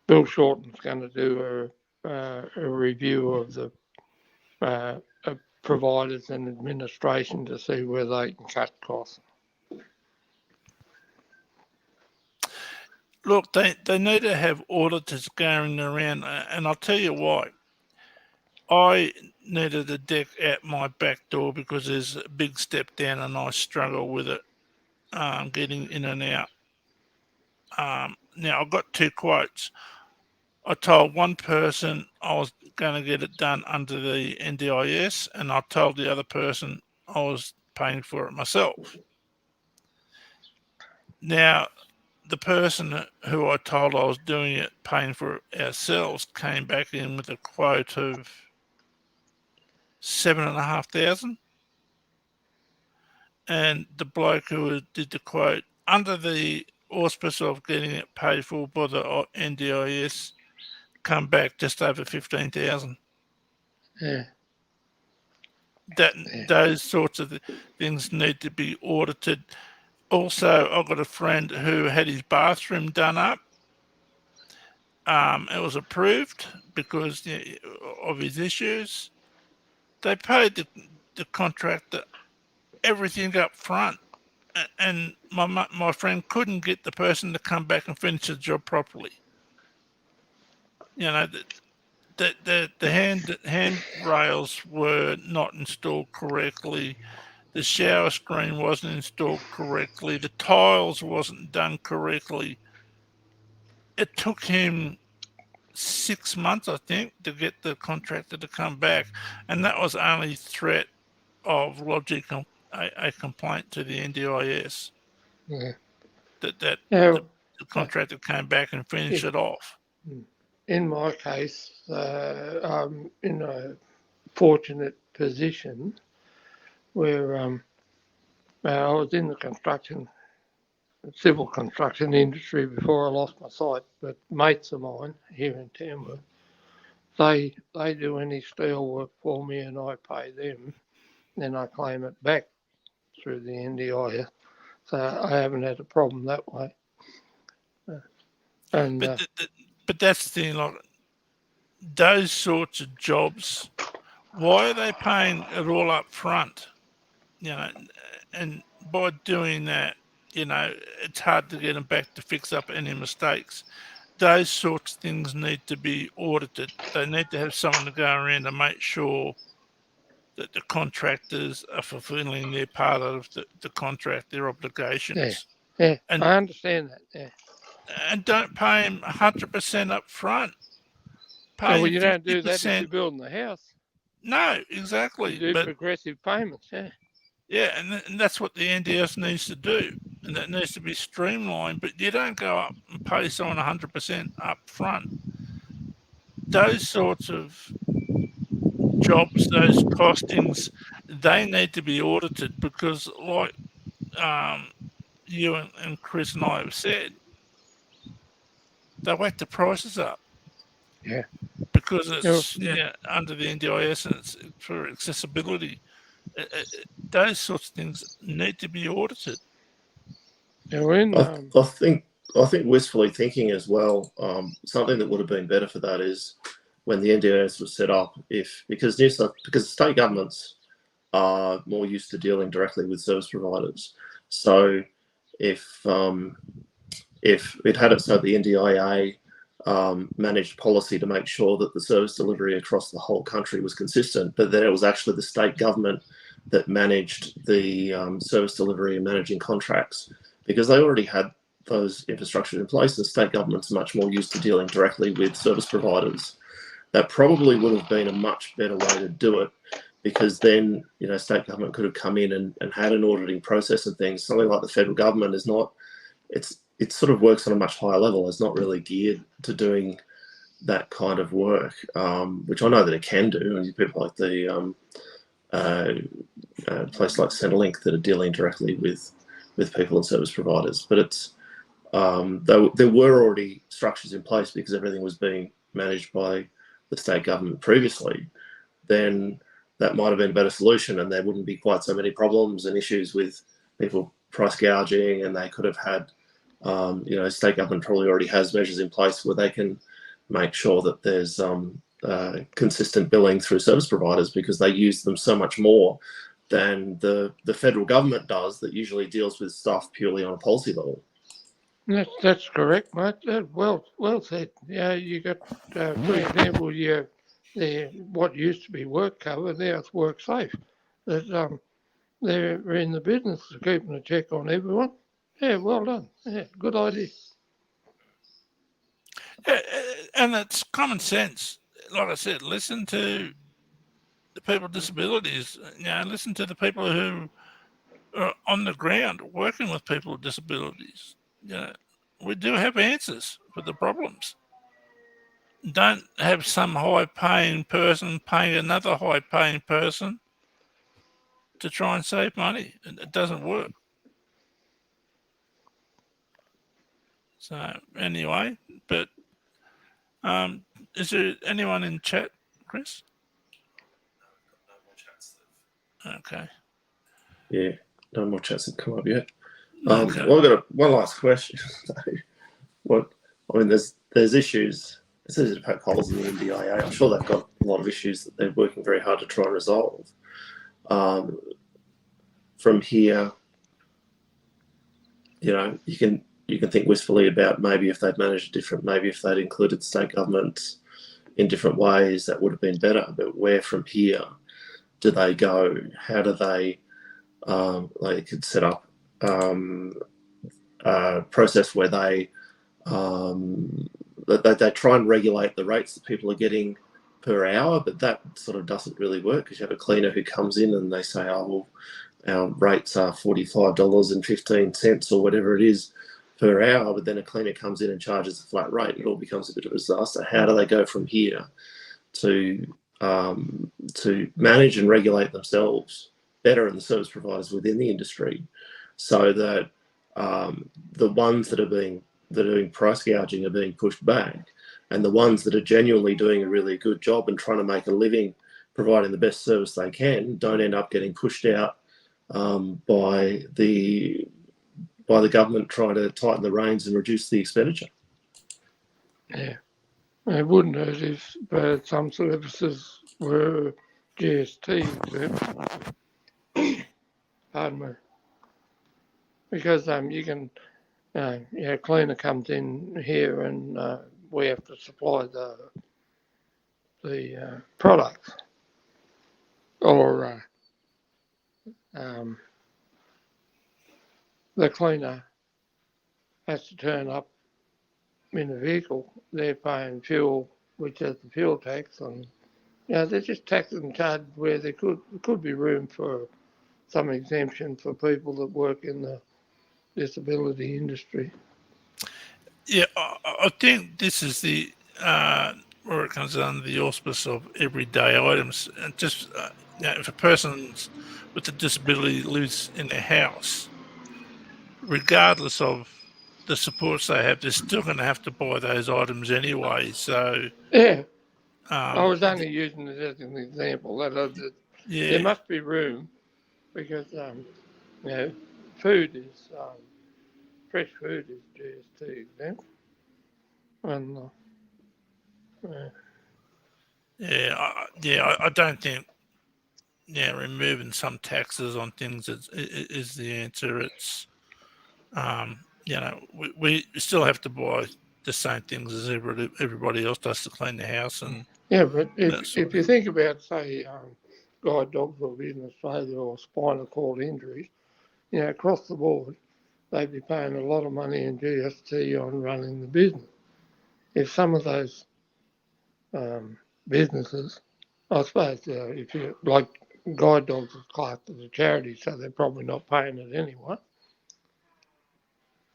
Bill Shorten's going to do a review of the providers and administration to see where they can cut costs. Look, they need to have auditors going around, and I'll tell you why. I needed a deck out my back door because there's a big step down and I struggle with it, getting in and out. Now, I've got 2 quotes. I told one person I was going to get it done under the NDIS, and I told the other person I was paying for it myself. Now, the person who I told I was doing it, paying for it ourselves, came back in with a quote of 7,500, and the bloke who did the quote under the auspice of getting it paid for by the NDIS come back just over 15,000. Yeah. Those sorts of things need to be audited. Also, I've got a friend who had his bathroom done up. It was approved because of his issues. They paid the contractor everything up front, and my friend couldn't get the person to come back and finish the job properly. You know, the handrails were not installed correctly. The shower screen wasn't installed correctly. The tiles wasn't done correctly. It took him 6 months, I think, to get the contractor to come back, and that was only threat of lodging a complaint to the NDIS. Yeah. The contractor came back and finished it off. In my case, I'm in a fortunate position where I was in the civil construction industry before I lost my sight, but mates of mine here in Tamworth, they do any steel work for me and I pay them, then I claim it back through the NDIS. So I haven't had a problem that way. But that's the thing, like those sorts of jobs, why are they paying it all up front? You know, and by doing that, you know, it's hard to get them back to fix up any mistakes. Those sorts of things need to be audited. They need to have someone to go around and make sure that the contractors are fulfilling their part of the contract, their obligations. Yeah, and I understand that, yeah. And don't pay them 100% up front. Well, you don't do that if you're building the house. No, exactly. You do progressive payments, yeah. Yeah, and that's what the NDS needs to do, and that needs to be streamlined. But you don't go up and pay someone 100% up front. Those sorts of jobs, those costings, they need to be audited because, like you and Chris and I have said, they whack the prices up. Yeah. Because it's under the NDIS and it's for accessibility. Those sorts of things need to be audited. I think wistfully thinking as well, something that would have been better for that is when the NDIS was set up, because state governments are more used to dealing directly with service providers. So if it had it so the NDIA managed policy to make sure that the service delivery across the whole country was consistent, but then it was actually the state government that managed the service delivery and managing contracts, because they already had those infrastructure in place. The state government's much more used to dealing directly with service providers. That probably would have been a much better way to do it, because then, you know, state government could have come in and had an auditing process and things. Something like the federal government is not, it sort of works on a much higher level. It's not really geared to doing that kind of work, which I know that it can do. And people like the place like Centrelink that are dealing directly with people and service providers. But it's there were already structures in place because everything was being managed by the state government previously. Then that might have been a better solution, and there wouldn't be quite so many problems and issues with people price gouging, and they could have had, you know, state government probably already has measures in place where they can make sure that there's consistent billing through service providers, because they use them so much more than the federal government does, that usually deals with stuff purely on a policy level. That's correct, mate. Well said. Yeah, you got, for example, what used to be work cover, now it's work safe. That they're in the business of keeping a check on everyone. Yeah, well done. Yeah, good idea. And it's common sense. Like I said, listen to the people with disabilities. You know, listen to the people who are on the ground working with people with disabilities. You know, we do have answers for the problems. Don't have some high-paying person paying another high-paying person to try and save money. It doesn't work. So anyway, but is there anyone in chat, Chris? No more chats. Okay. Yeah, no more chats have come up yet. Okay. Well, I've got one last question. There's issues. It's easy to poke holes in the NDIA. I'm sure they've got a lot of issues that they're working very hard to try and resolve. From here, you know, you can think wistfully about maybe if they'd managed maybe if they'd included state governments in different ways, that would have been better. But where from here do they go? How do they could set up a process where they try and regulate the rates that people are getting per hour, but that sort of doesn't really work, because you have a cleaner who comes in and they say, oh, well, our rates are $45.15 or whatever it is per hour, but then a cleaner comes in and charges a flat rate. It all becomes a bit of a disaster. How do they go from here to manage and regulate themselves better, and the service providers within the industry, so that the ones that are doing price gouging are being pushed back, and the ones that are genuinely doing a really good job and trying to make a living providing the best service they can don't end up getting pushed out by the government trying to tighten the reins and reduce the expenditure. Yeah, it wouldn't hurt if some services were GST exempt. Pardon me. Because you can, cleaner comes in here and we have to supply the products, or the cleaner has to turn up in the vehicle. They're paying fuel, which is the fuel tax, and they're just taxes and charges where there could be room for some exemption for people that work in the disability industry. Yeah, I think this is the where it comes under the auspice of everyday items. And just if a person with a disability lives in their house, regardless of the supports they have, they're still going to have to buy those items anyway. So yeah, I was only using it as an example. There must be room, because food is fresh food is GST exempt, and I don't think removing some taxes on things is the answer. It's we still have to buy the same things as everybody else does to clean the house and but if you think about, say, guide dogs will be in Australia or spinal cord injuries, across the board, they'd be paying a lot of money in GST on running the business. If some of those businesses, I suppose, if you like guide dogs is classed as a charity, so they're probably not paying it anyway.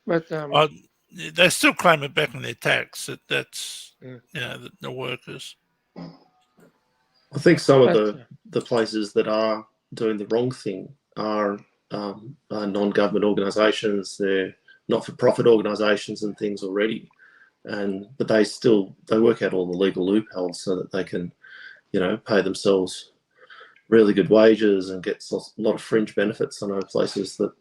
But they still claim it back in their tax. That's the workers. I think some of the places that are doing the wrong thing are non-government organisations. They're not-for-profit organisations and things already, but they work out all the legal loopholes so that they can, pay themselves really good wages and get a lot of fringe benefits. I know places that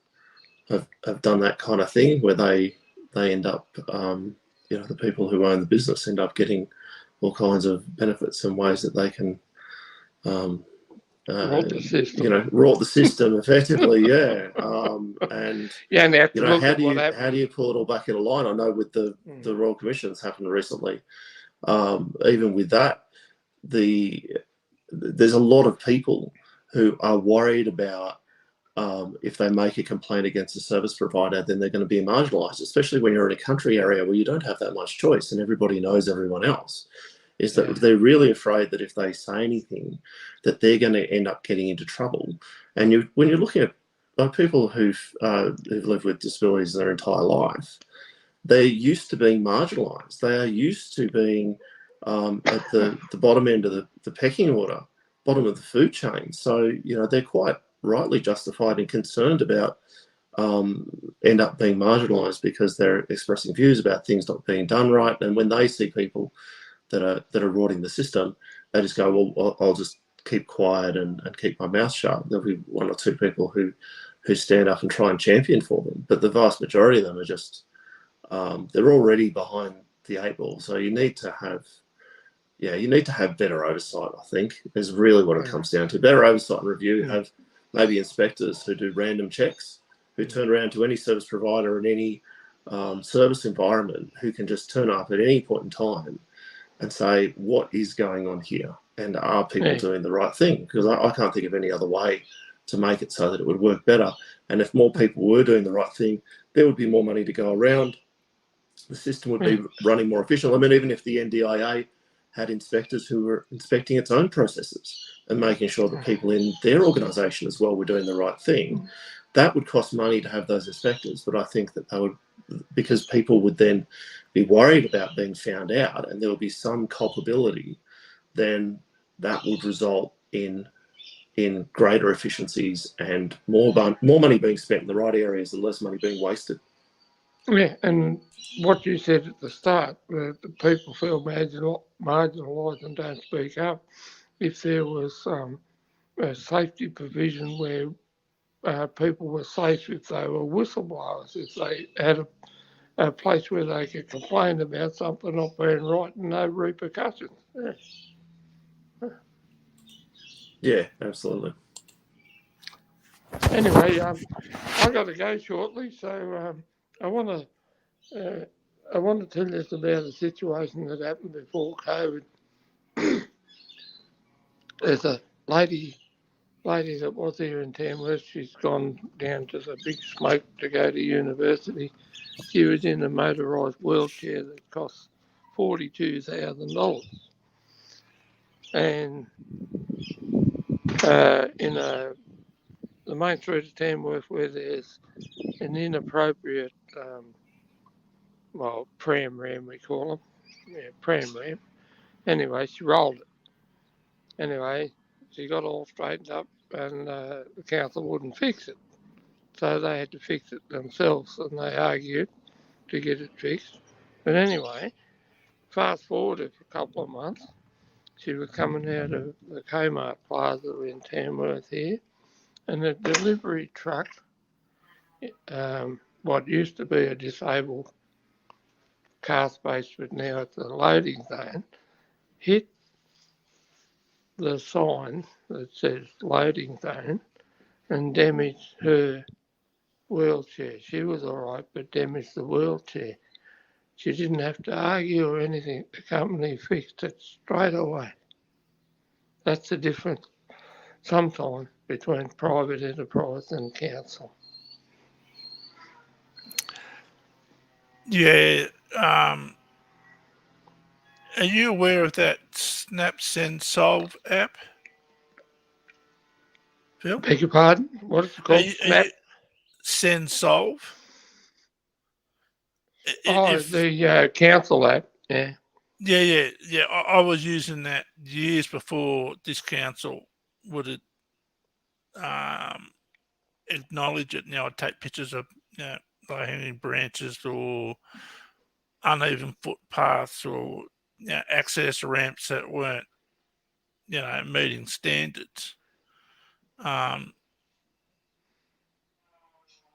have done that kind of thing where they end up, the people who own the business end up getting all kinds of benefits and ways that they can rot the system. Rot the system effectively, and how do you pull it all back in a line? I know with the Royal Commissions happened recently. Even with that, there's a lot of people who are worried about if they make a complaint against a service provider, then they're going to be marginalised, especially when you're in a country area where you don't have that much choice and everybody knows everyone else. Is that they're really afraid that if they say anything, that they're going to end up getting into trouble. And when you're looking at people who've lived with disabilities their entire life, they're used to being marginalised. They are used to being at the bottom end of the pecking order, bottom of the food chain. So, they're quite rightly justified and concerned about end up being marginalised because they're expressing views about things not being done right. And when they see people that are rotting the system, they just go, well, I'll just keep quiet and keep my mouth shut. There'll be one or two people who stand up and try and champion for them, but the vast majority of them are just they're already behind the eight ball. So you need to have better oversight. I think is really what it comes down to. Better oversight and review. Have maybe inspectors who do random checks, who turn around to any service provider in any service environment, who can just turn up at any point in time and say, what is going on here? And are people doing the right thing? Because I can't think of any other way to make it so that it would work better. And if more people were doing the right thing, there would be more money to go around. The system would be running more efficient. I mean, even if the NDIA had inspectors who were inspecting its own processes and making sure that people in their organisation as well were doing the right thing, that would cost money to have those inspectors. But I think that they would, because people would then be worried about being found out and there would be some culpability, then that would result in greater efficiencies and more money being spent in the right areas and less money being wasted. Yeah, and what you said at the start, the people feel marginalised and don't speak up. If there was a safety provision where people were safe if they were whistleblowers, if they had a place where they could complain about something not being right and no repercussions. Yeah, absolutely. Anyway, I've got to go shortly, so I want to tell you about a situation that happened before COVID. There's a lady that was here in Tamworth. She's gone down to the big smoke to go to university. She was in a motorised wheelchair that cost $42,000. And in the main street of Tamworth, where there's an inappropriate, pram ram we call them. Yeah, pram ram. Anyway, she rolled it. Anyway, she got all straightened up and the council wouldn't fix it. So they had to fix it themselves and they argued to get it fixed. But anyway, fast forward a couple of months, she was coming out of the Kmart Plaza in Tamworth here, and a delivery truck, what used to be a disabled car space but now it's a loading zone, hit the sign that says loading zone and damaged her wheelchair. She was all right, but damaged the wheelchair. She didn't have to argue or anything. The company fixed it straight away. That's the difference sometimes between private enterprise and council. Yeah. Are you aware of that Snap Send Solve app, Phil? Beg your pardon? What is it called? Snap? Send Solve. The council app. Yeah. Yeah. I was using that years before this council would acknowledge it. I'd take pictures of low hanging branches or uneven footpaths or access ramps that weren't meeting standards.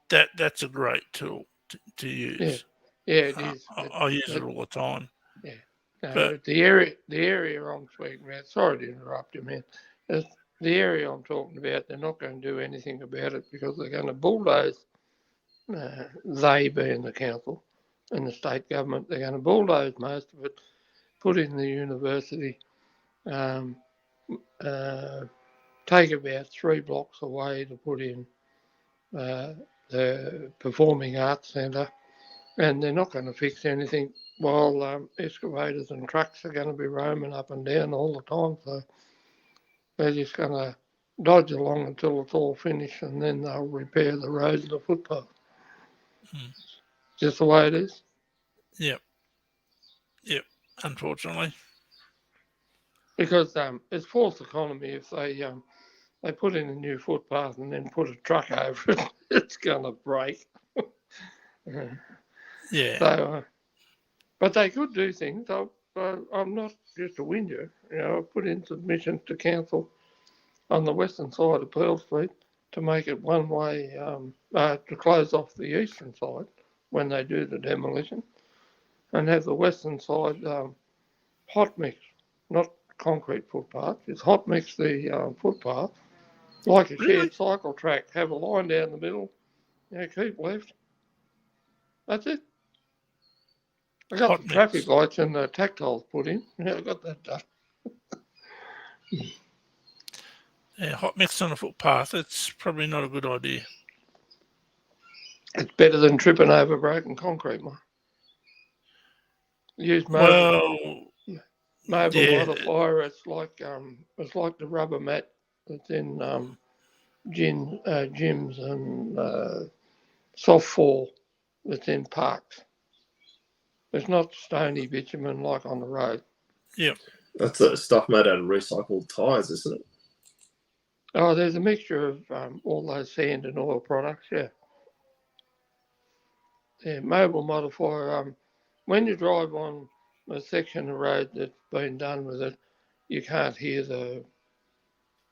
That's a great tool to use. Yeah, it is. I use it all the time. Yeah. No, but the area I'm speaking about, sorry to interrupt you, man. The area I'm talking about, they're not going to do anything about it because they're going to bulldoze, they being the council and the state government, they're going to bulldoze most of it, put in the university, take about 3 blocks away to put in the Performing Arts Centre, and they're not going to fix anything while excavators and trucks are going to be roaming up and down all the time. So they're just going to dodge along until it's all finished, and then they'll repair the roads and the footpath. Just the way it is. Yep. Unfortunately, because it's false economy if they put in a new footpath and then put a truck over it. It's going to break. Yeah. So, but they could do things. I'm not just a whinger. I put in submissions to council on the western side of Pearl Street to make it one way, to close off the eastern side when they do the demolition, and have the western side hot mix, not concrete footpath. It's hot mix the footpath like a shared cycle track. Have a line down the middle. Keep left. That's it. I got the traffic lights and the tactiles put in. Yeah, I got that done. Yeah, hot mix on a footpath, it's probably not a good idea. It's better than tripping over broken concrete, mate. Use mobile modifier. It's like the rubber mat that's in gyms and soft fall that's in parks. It's not stony bitumen like on the road. Yep. That's stuff made out of recycled tyres, isn't it? Oh, there's a mixture of all those sand and oil products, yeah. Yeah, mobile modifier. When you drive on a section of road that's been done with it, you can't hear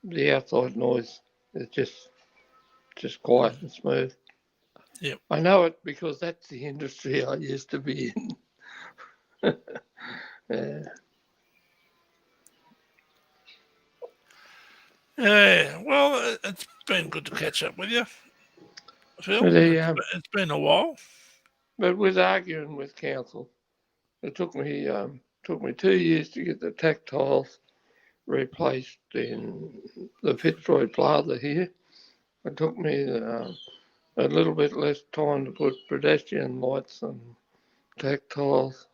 the outside noise. It's just quiet and smooth. Yep. I know it because that's the industry I used to be in. Yeah. Yeah, well, it's been good to catch up with you, Phil. It's been a while. But with arguing with council, it took me 2 years to get the tactiles replaced in the Fitzroy Plaza here. It took me a little bit less time to put pedestrian lights and tactiles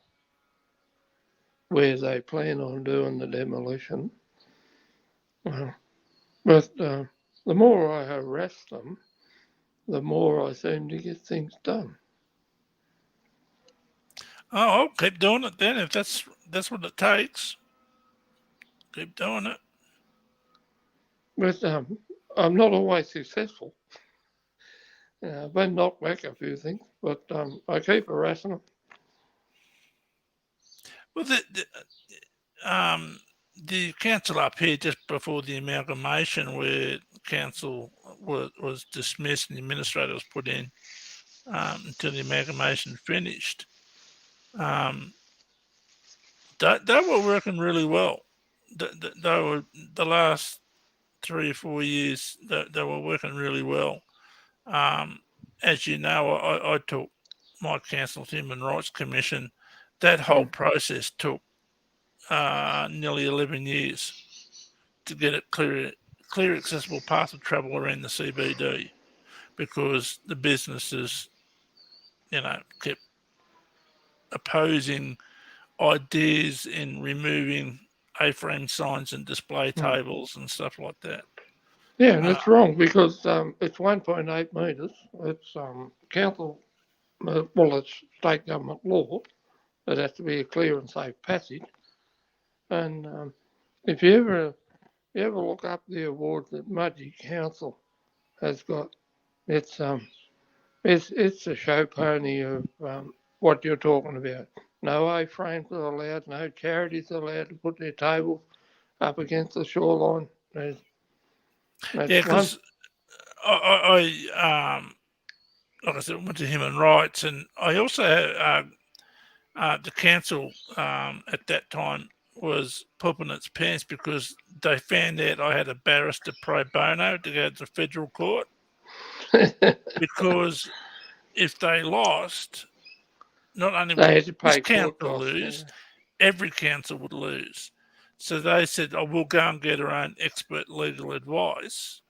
where they plan on doing the demolition. But the more I harass them, the more I seem to get things done. Oh, I'll keep doing it then if that's what it takes. Keep doing it. But I'm not always successful. I've been knocked back a few things, but I keep harassing them. Well, the council up here just before the amalgamation, where council was dismissed and the administrator was put in until the amalgamation finished. They were working really well. they were the last 3 or 4 years that they were working really well. As you know, I took my Council's Human Rights Commission. That whole process took nearly 11 years to get it clear, accessible path of travel around the CBD, because the businesses, kept opposing ideas in removing A-frame signs and display tables and stuff like that. Yeah, and it's wrong because it's 1.8 metres. It's council, well, it's state government law. It has to be a clear and safe passage. And if you ever look up the award that Mudgee Council has got, it's a show pony of what you're talking about. No A-frames are allowed. No charities are allowed to put their tables up against the shoreline. Because I like I said, went to human rights, and I also the council at that time was pooping its pants because they found out I had a barrister pro bono to go to federal court. Because if they lost, not only would this council lose, every council would lose. So they said, "I will go and get our own expert legal advice."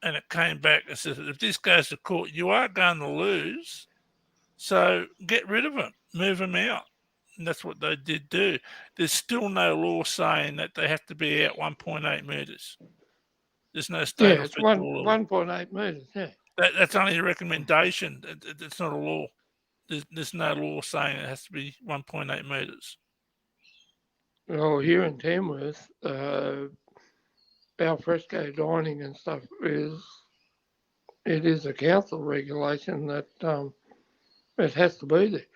And it came back and said, if this goes to court, you are going to lose. So get rid of them, move them out. And that's what they did do. There's still no law saying that they have to be out 1.8 metres. There's no state or federal law. 1.8 metres, yeah. That's only a recommendation. It's not a law. There's no law saying it has to be 1.8 metres. Well, here in Tamworth, al fresco dining and stuff it is a council regulation that it has to be there.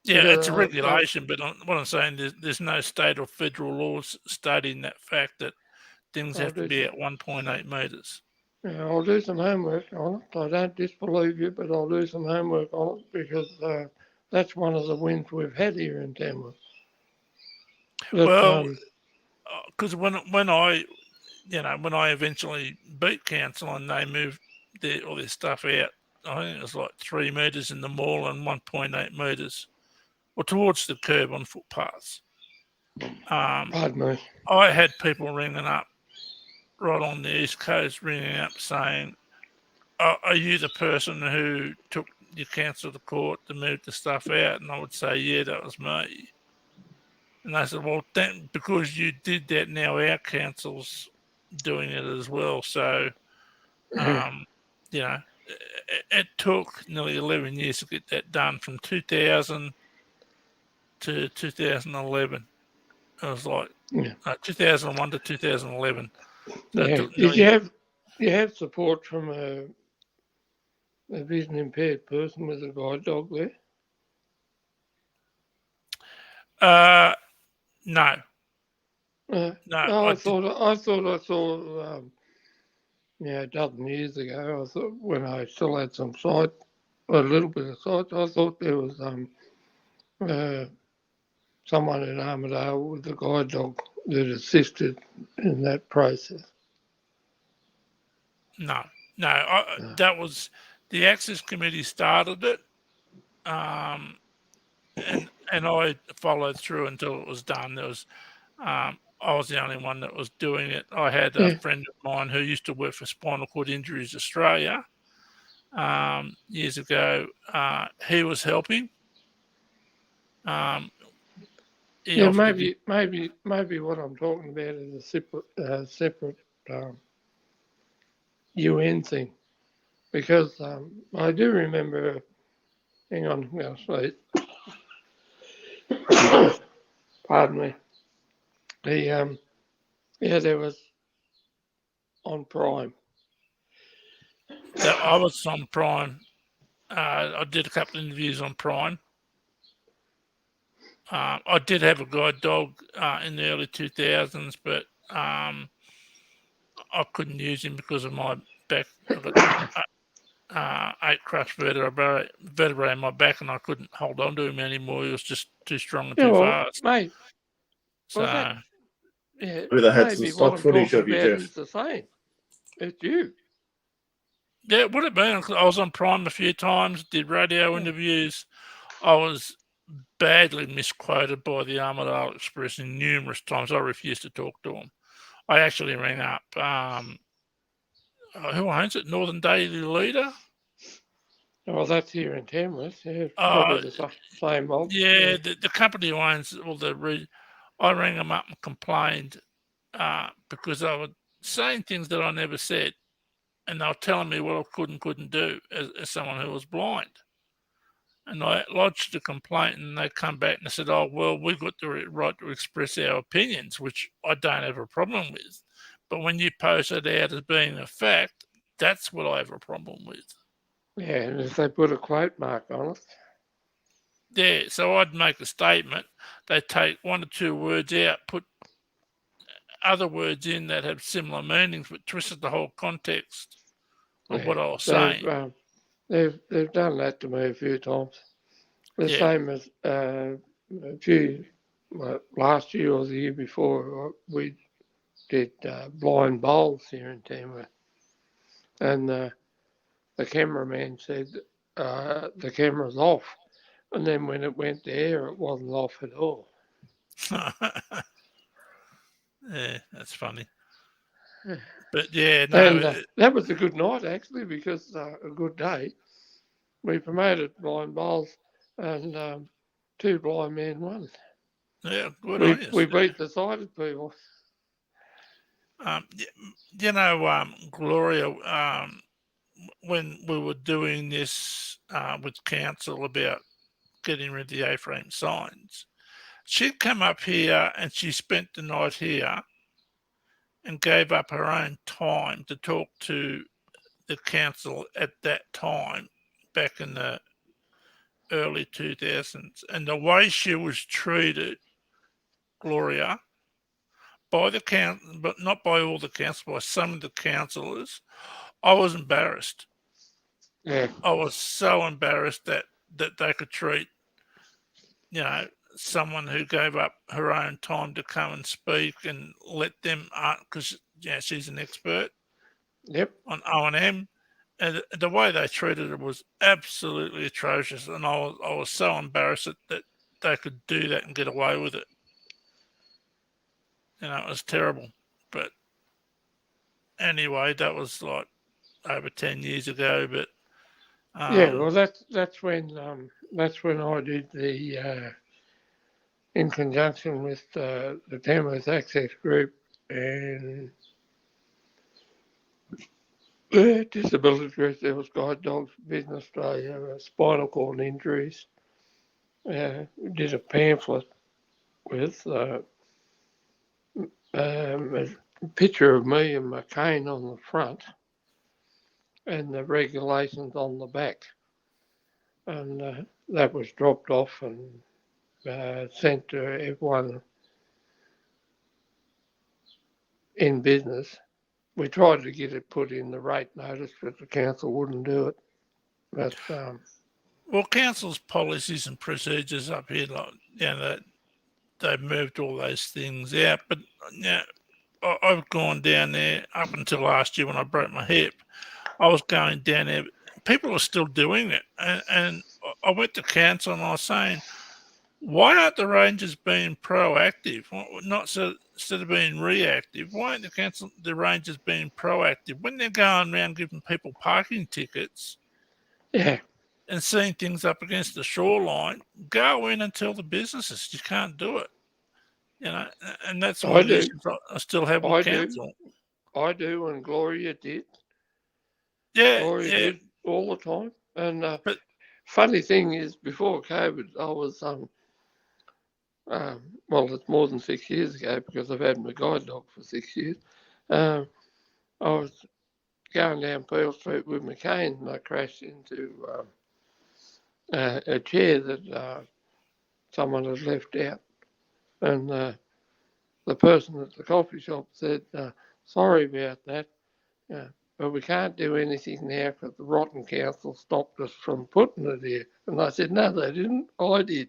Yeah, it's a regulation, but what I'm saying is there's no state or federal laws stating that fact that things have to be at 1.8 metres. Yeah, I'll do some homework on it. I don't disbelieve you, but I'll do some homework on it because that's one of the wins we've had here in Tamworth. Well, because when I eventually beat council and they moved all their stuff out, I think it was like 3 metres in the mall and 1.8 metres, or towards the curb on footpaths. Pardon me. I had people ringing up right on the East Coast, ringing up saying, "Are you the person who took your council to court to move the stuff out?" And I would say, "Yeah, that was me." And they said, "Well, then, because you did that, now our council's doing it as well." So, it took nearly 11 years to get that done, from 2000 to 2011. It was like 2001 to 2011. Did you have support from a vision impaired person with a guide dog there? No. No, I thought I saw a dozen years ago. I thought when I still had some sight, a little bit of sight, I thought there was someone in Armidale with a guide dog that assisted in that process. No. That was the Access Committee started it, and I followed through until it was done. There was I was the only one that was doing it. I had a friend of mine who used to work for Spinal Cord Injuries Australia years ago. He was helping. Maybe what I'm talking about is a separate UN thing, because I do remember. Hang on, I'm going to say. Pardon me. There was on Prime. I was on Prime. I did a couple of interviews on Prime. I did have a guide dog in the early 2000s, but I couldn't use him because of my back. I got 8 crushed vertebrae in my back, and I couldn't hold on to him anymore. He was just too strong and too fast. Mate, so Yeah, Maybe they had some maybe stock what I'm footage talking of you, about Jeff. is the same. It's you. Yeah, it would have been. I was on Prime a few times, did radio interviews. I was badly misquoted by the Armidale Express numerous times. I refused to talk to them. I actually rang up, who owns it? Northern Daily Leader? Well, that's here in Tamworth. Yeah, probably the same old. Yeah, the company who owns all I rang them up and complained because I was saying things that I never said, and they were telling me what I could and couldn't do as someone who was blind. And I lodged a complaint, and they come back and they said, "Oh, well, we've got the right to express our opinions," which I don't have a problem with. But when you pose it out as being a fact, that's what I have a problem with. Yeah, and if they put a quote mark on it. Yeah, so I'd make a statement. They take one or two words out, put other words in that have similar meanings, but twisted the whole context of what I was saying. They've done that to me a few times. The Yeah. same as last year or the year before, we did blind bowls here in Tamworth, and the cameraman said the camera's off, and then when it went to air, it wasn't off at all. Yeah, that's funny. But yeah, no. And that was a good night actually, because a good day. We promoted blind bowls, and two blind men won. Yeah, good We on you. we beat the sighted people. Gloria, when we were doing this with council about getting rid of the A-frame signs, she'd come up here and she spent the night here and gave up her own time to talk to the council at that time, back in the early 2000s. And the way she was treated, Gloria, by the council, but not by all the council, by some of the councillors, I was embarrassed. Yeah. I was so embarrassed that they could treat, someone who gave up her own time to come and speak and let them, because she's an expert on O&M, and the way they treated her was absolutely atrocious. And I was so embarrassed that they could do that and get away with it. It was terrible. But anyway, that was like over 10 years ago. But well, that's when I did the in conjunction with the Tamworth Access Group and the disability group. There was Guide Dogs Business Australia, spinal cord injuries. We did a pamphlet with a picture of me and my cane on the front and the regulations on the back. And that was dropped off and sent to everyone in business. We tried to get it put in the rate notice, but the council wouldn't do it. But well, council's policies and procedures up here, they've moved all those things out. But I've gone down there up until last year when I broke my hip. I was going down there. People are still doing it. And I went to council and I was saying, why aren't the rangers being proactive? Instead of being reactive, why aren't the rangers being proactive? When they're going around giving people parking tickets and seeing things up against the shoreline, go in and tell the businesses you can't do it. And that's one of the issues I still have with council. I do, and Gloria did. Yeah, Gloria did all the time. And funny thing is, before COVID, I was well, it's more than 6 years ago because I've had my guide dog for 6 years. I was going down Pearl Street with my cane and I crashed into a chair that someone had left out. And the person at the coffee shop said, sorry about that, but we can't do anything now because the Rotten Council stopped us from putting it here. And I said, no, they didn't. I did.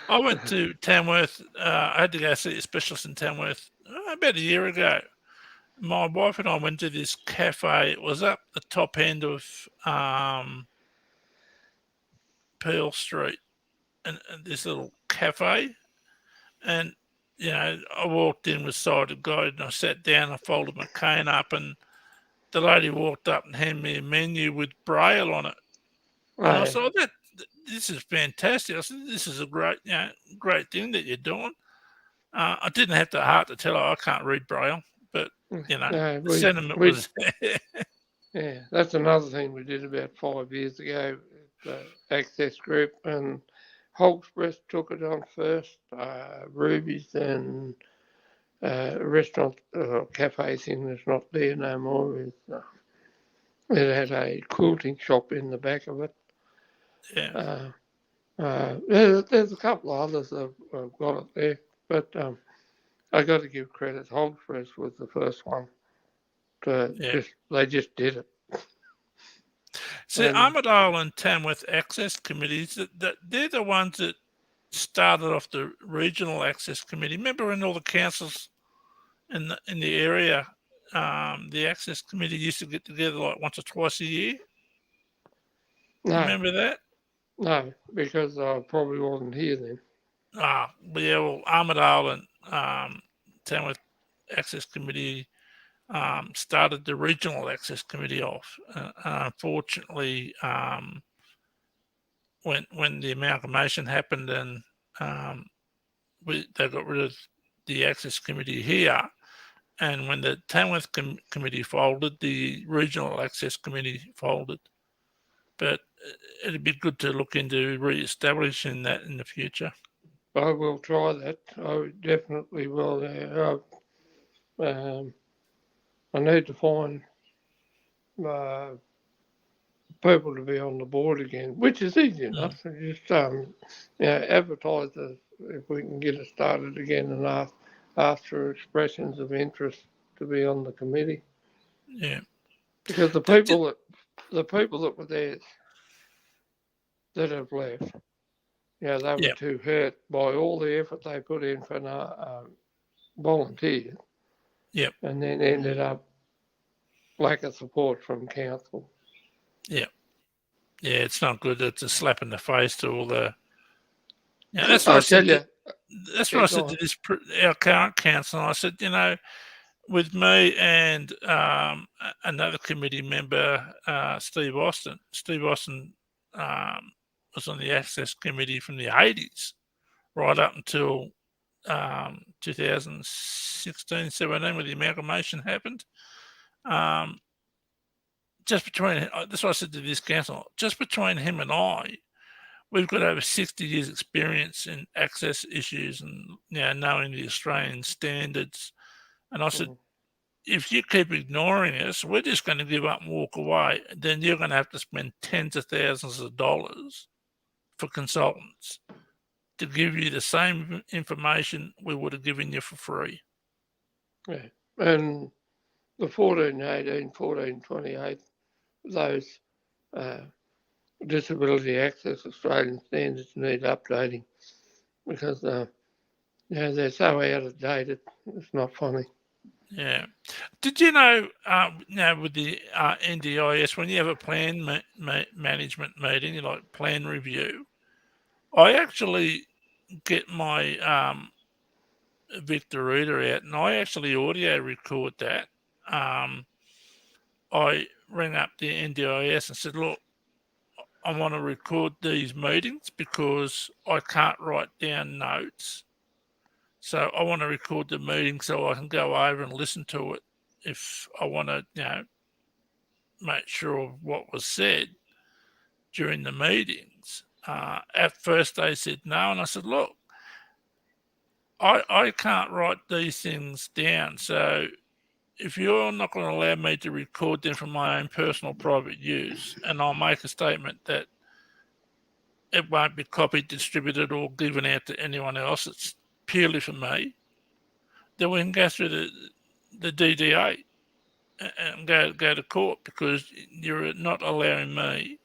I went to Tamworth. I had to go see a specialist in Tamworth about a year ago. My wife and I went to this cafe. It was up the top end of Peel Street, and this little cafe. And I walked in with sighted guide, and I sat down. I folded my cane up, and the lady walked up and handed me a menu with braille on it. And I saw that this is fantastic. I said, "This is a great thing that you're doing." I didn't have the heart to tell her I can't read braille, but the sentiment was there. Yeah, that's another thing we did about 5 years ago, the Access Group, and Hog's took it on first, Ruby's and restaurant cafe thing that's not there no more. It had a quilting shop in the back of it. Yeah. There's a couple of others that have got it there, but I got to give credit. Hog's was the first one. They just did it. See, Armidale and Tamworth Access Committees, they're the ones that started off the regional access committee. Remember when all the councils in the area, the access committee used to get together like once or twice a year? No. Remember that? No, because I probably wasn't here then. Well, Armidale and Tamworth Access Committee started the regional access committee off. Unfortunately, when the amalgamation happened and they got rid of the access committee here, and when the Tamworth committee folded, the regional access committee folded. But it'd be good to look into re-establishing that in the future. I will try that. I definitely will. I need to find people to be on the board again, which is easy enough. Just advertise if we can get it started again and ask for expressions of interest to be on the committee. Yeah, because the people that were there that have left, they were too hurt by all the effort they put in for volunteers. Yep. And then ended up lack of support from council. Yeah. Yeah, it's not good. It's a slap in the face to all the. Yeah, that's what I said. That's what I said to our current council. I said, with me and another committee member, Steve Austin. Steve Austin was on the Access Committee from the 80s right up until 2016, 17 when the amalgamation happened. Just between, that's what I said to this council, just between him and I, we've got over 60 years experience in access issues and knowing the Australian standards. And I said, if you keep ignoring us, we're just going to give up and walk away. Then you're going to have to spend tens of thousands of dollars for consultants to give you the same information we would have given you for free. Yeah. And the 1418, 1428, those disability access Australian standards need updating because they're so out of date. It's not funny. Yeah. Did you know, with the NDIS, when you have a plan management meeting, like plan review, I actually get my Victor Reader out and I actually audio record that. I rang up the NDIS and said, look, I want to record these meetings because I can't write down notes. So I want to record the meeting so I can go over and listen to it if I want to, make sure of what was said during the meetings. At first they said no, and I said, look, I can't write these things down. So if you're not going to allow me to record them for my own personal private use, and I'll make a statement that it won't be copied, distributed, or given out to anyone else, it's purely for me, then we can go through the DDA and go to court because you're not allowing me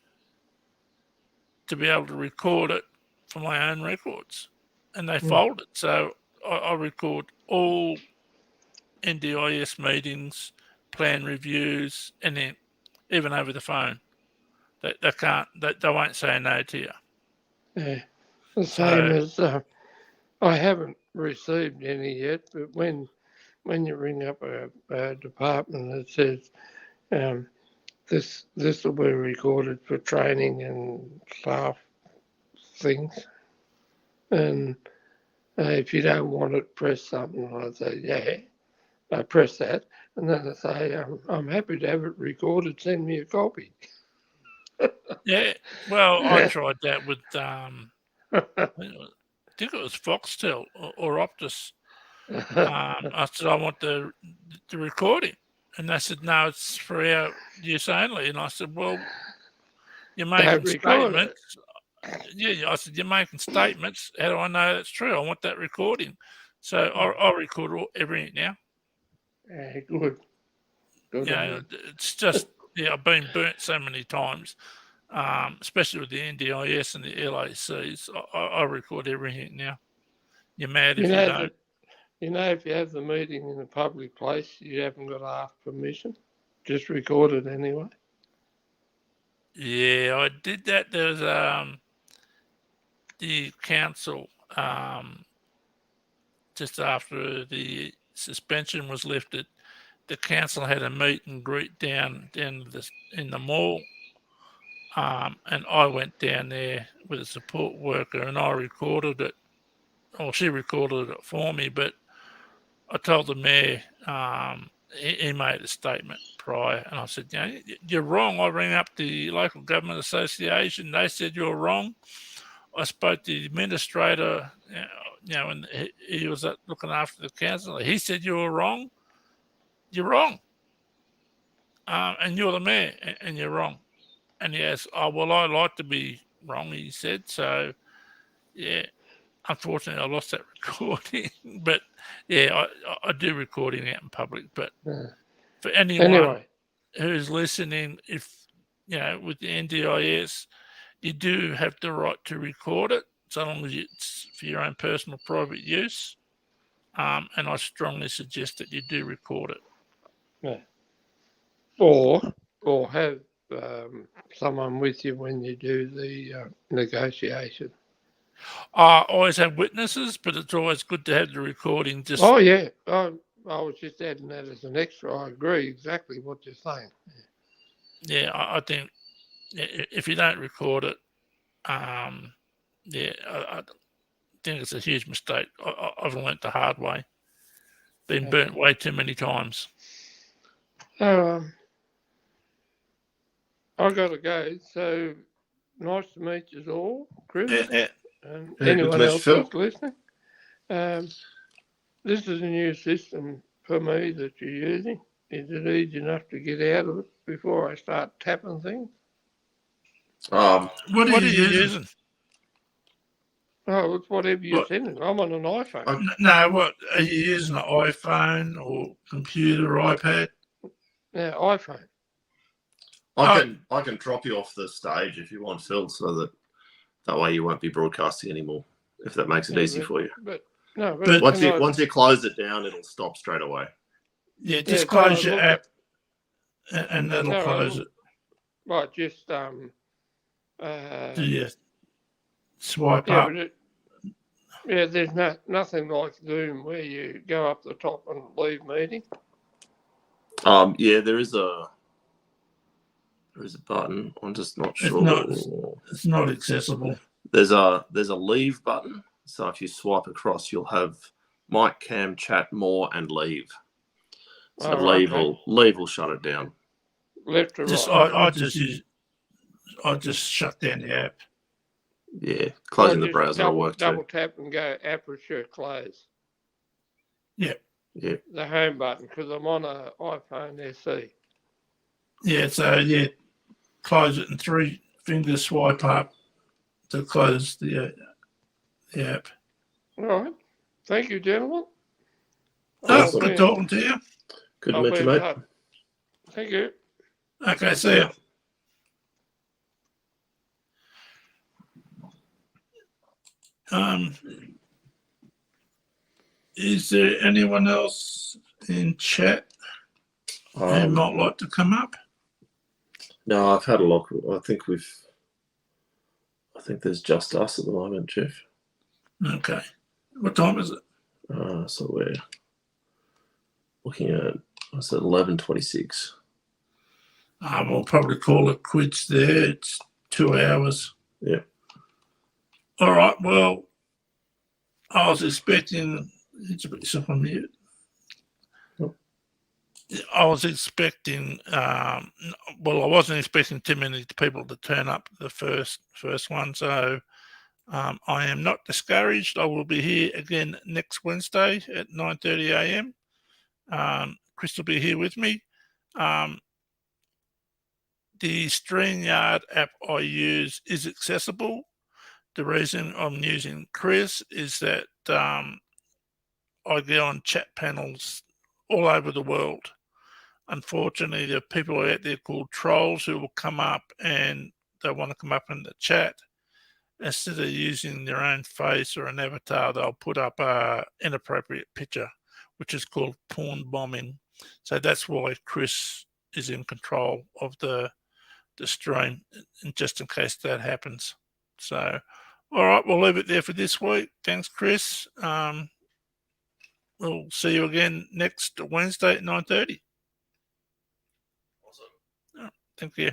to be able to record it for my own records, and they fold it. So I record all NDIS meetings, plan reviews, and then even over the phone. They won't say no to you. Yeah. The same as I haven't received any yet, but when you ring up a department that says this will be recorded for training and staff things, and if you don't want it, press something. I say, yeah, I press that, and then I say, I'm happy to have it recorded. Send me a copy. Yeah, well, I tried that with I think it was Foxtel or Optus. I said I want the recording, and they said no, it's for our use only. And I said, well, you're making statements. Yeah, I said you're making statements. How do I know that's true? I want that recording. So I record everything now. Yeah, good. Yeah, it's just I've been burnt so many times, especially with the NDIS and the LACs. I record everything now. You're mad if you don't. If you have the meeting in a public place, you haven't got to ask permission. Just record it anyway. Yeah, I did that. There was the council just after the suspension was lifted. The council had a meet and greet down in the mall, and I went down there with a support worker, and I recorded it. Well, she recorded it for me, but I told the mayor. He made a statement prior, and I said, you're wrong. I rang up the local government association. They said you're wrong. I spoke to the administrator, and he was looking after the council. He said you were wrong. You're wrong. And you're the mayor, and you're wrong. And he asked, oh, well, I like to be wrong, he said. So, yeah, unfortunately, I lost that recording. But, yeah, I do recording out in public. But for anyone who's listening, if, with the NDIS, you do have the right to record it, so long as it's for your own personal private use. And I strongly suggest that you do record it. Yeah. Or have someone with you when you do the negotiation. I always have witnesses, but it's always good to have the recording. Oh, yeah. I was just adding that as an extra. I agree exactly what you're saying. Yeah, I think if you don't record it, I think it's a huge mistake. I've learnt the hard way. Been burnt way too many times. I've got to go. So nice to meet you all, Chris. And anyone else that's listening. This is a new system for me that you're using. Is it easy enough to get out of it before I start tapping things? What are you using? Oh, it's whatever you're sending. I'm on an iPhone. No, what are you using? An iPhone or computer, iPad? Yeah, iPhone. I can drop you off the stage if you want, Phil, so that way you won't be broadcasting anymore. If that makes it easy for you. But once you close it down, it'll stop straight away. Yeah, just close your app, and that'll close it. Right, just swipe up. There's nothing like Zoom where you go up the top and leave meeting. There is a button. I'm just not sure. It's not accessible. There's a leave button. So if you swipe across, you'll have mic, cam, chat, more, and leave. So leave will shut it down. Left or right? I just shut down the app. Yeah, closing the browser will work too. Double tap and go aperture close. Yeah. Yeah. The home button, because I'm on an iPhone SE. Yeah, so close it and 3 fingers swipe up to close the app. All right. Thank you, gentlemen. Oh, good talking to you. Good to meet you, mate. Thank you. Okay, see you. Is there anyone else in chat who might like to come up? No, I've had a look. I think there's just us at the moment, Jeff. Okay. What time is it? So we're looking at, what's it, 11:26. We'll probably call it quits there. It's 2 hours. Yeah. All right. Well, I was expecting. It's a bit yourself on mute. I was expecting. Well, I wasn't expecting too many people to turn up the first one. So I am not discouraged. I will be here again next Wednesday at 9:30 a.m. Chris will be here with me. The StreamYard app I use is accessible. The reason I'm using Chris is that I get on chat panels all over the world. Unfortunately, there are people out there called trolls who will come up and they want to come up in the chat. Instead of using their own face or an avatar, they'll put up an inappropriate picture, which is called porn bombing. So that's why Chris is in control of the stream, just in case that happens. So, all right, we'll leave it there for this week. Thanks, Chris. We'll see you again next Wednesday at 9:30. Awesome. Thank you.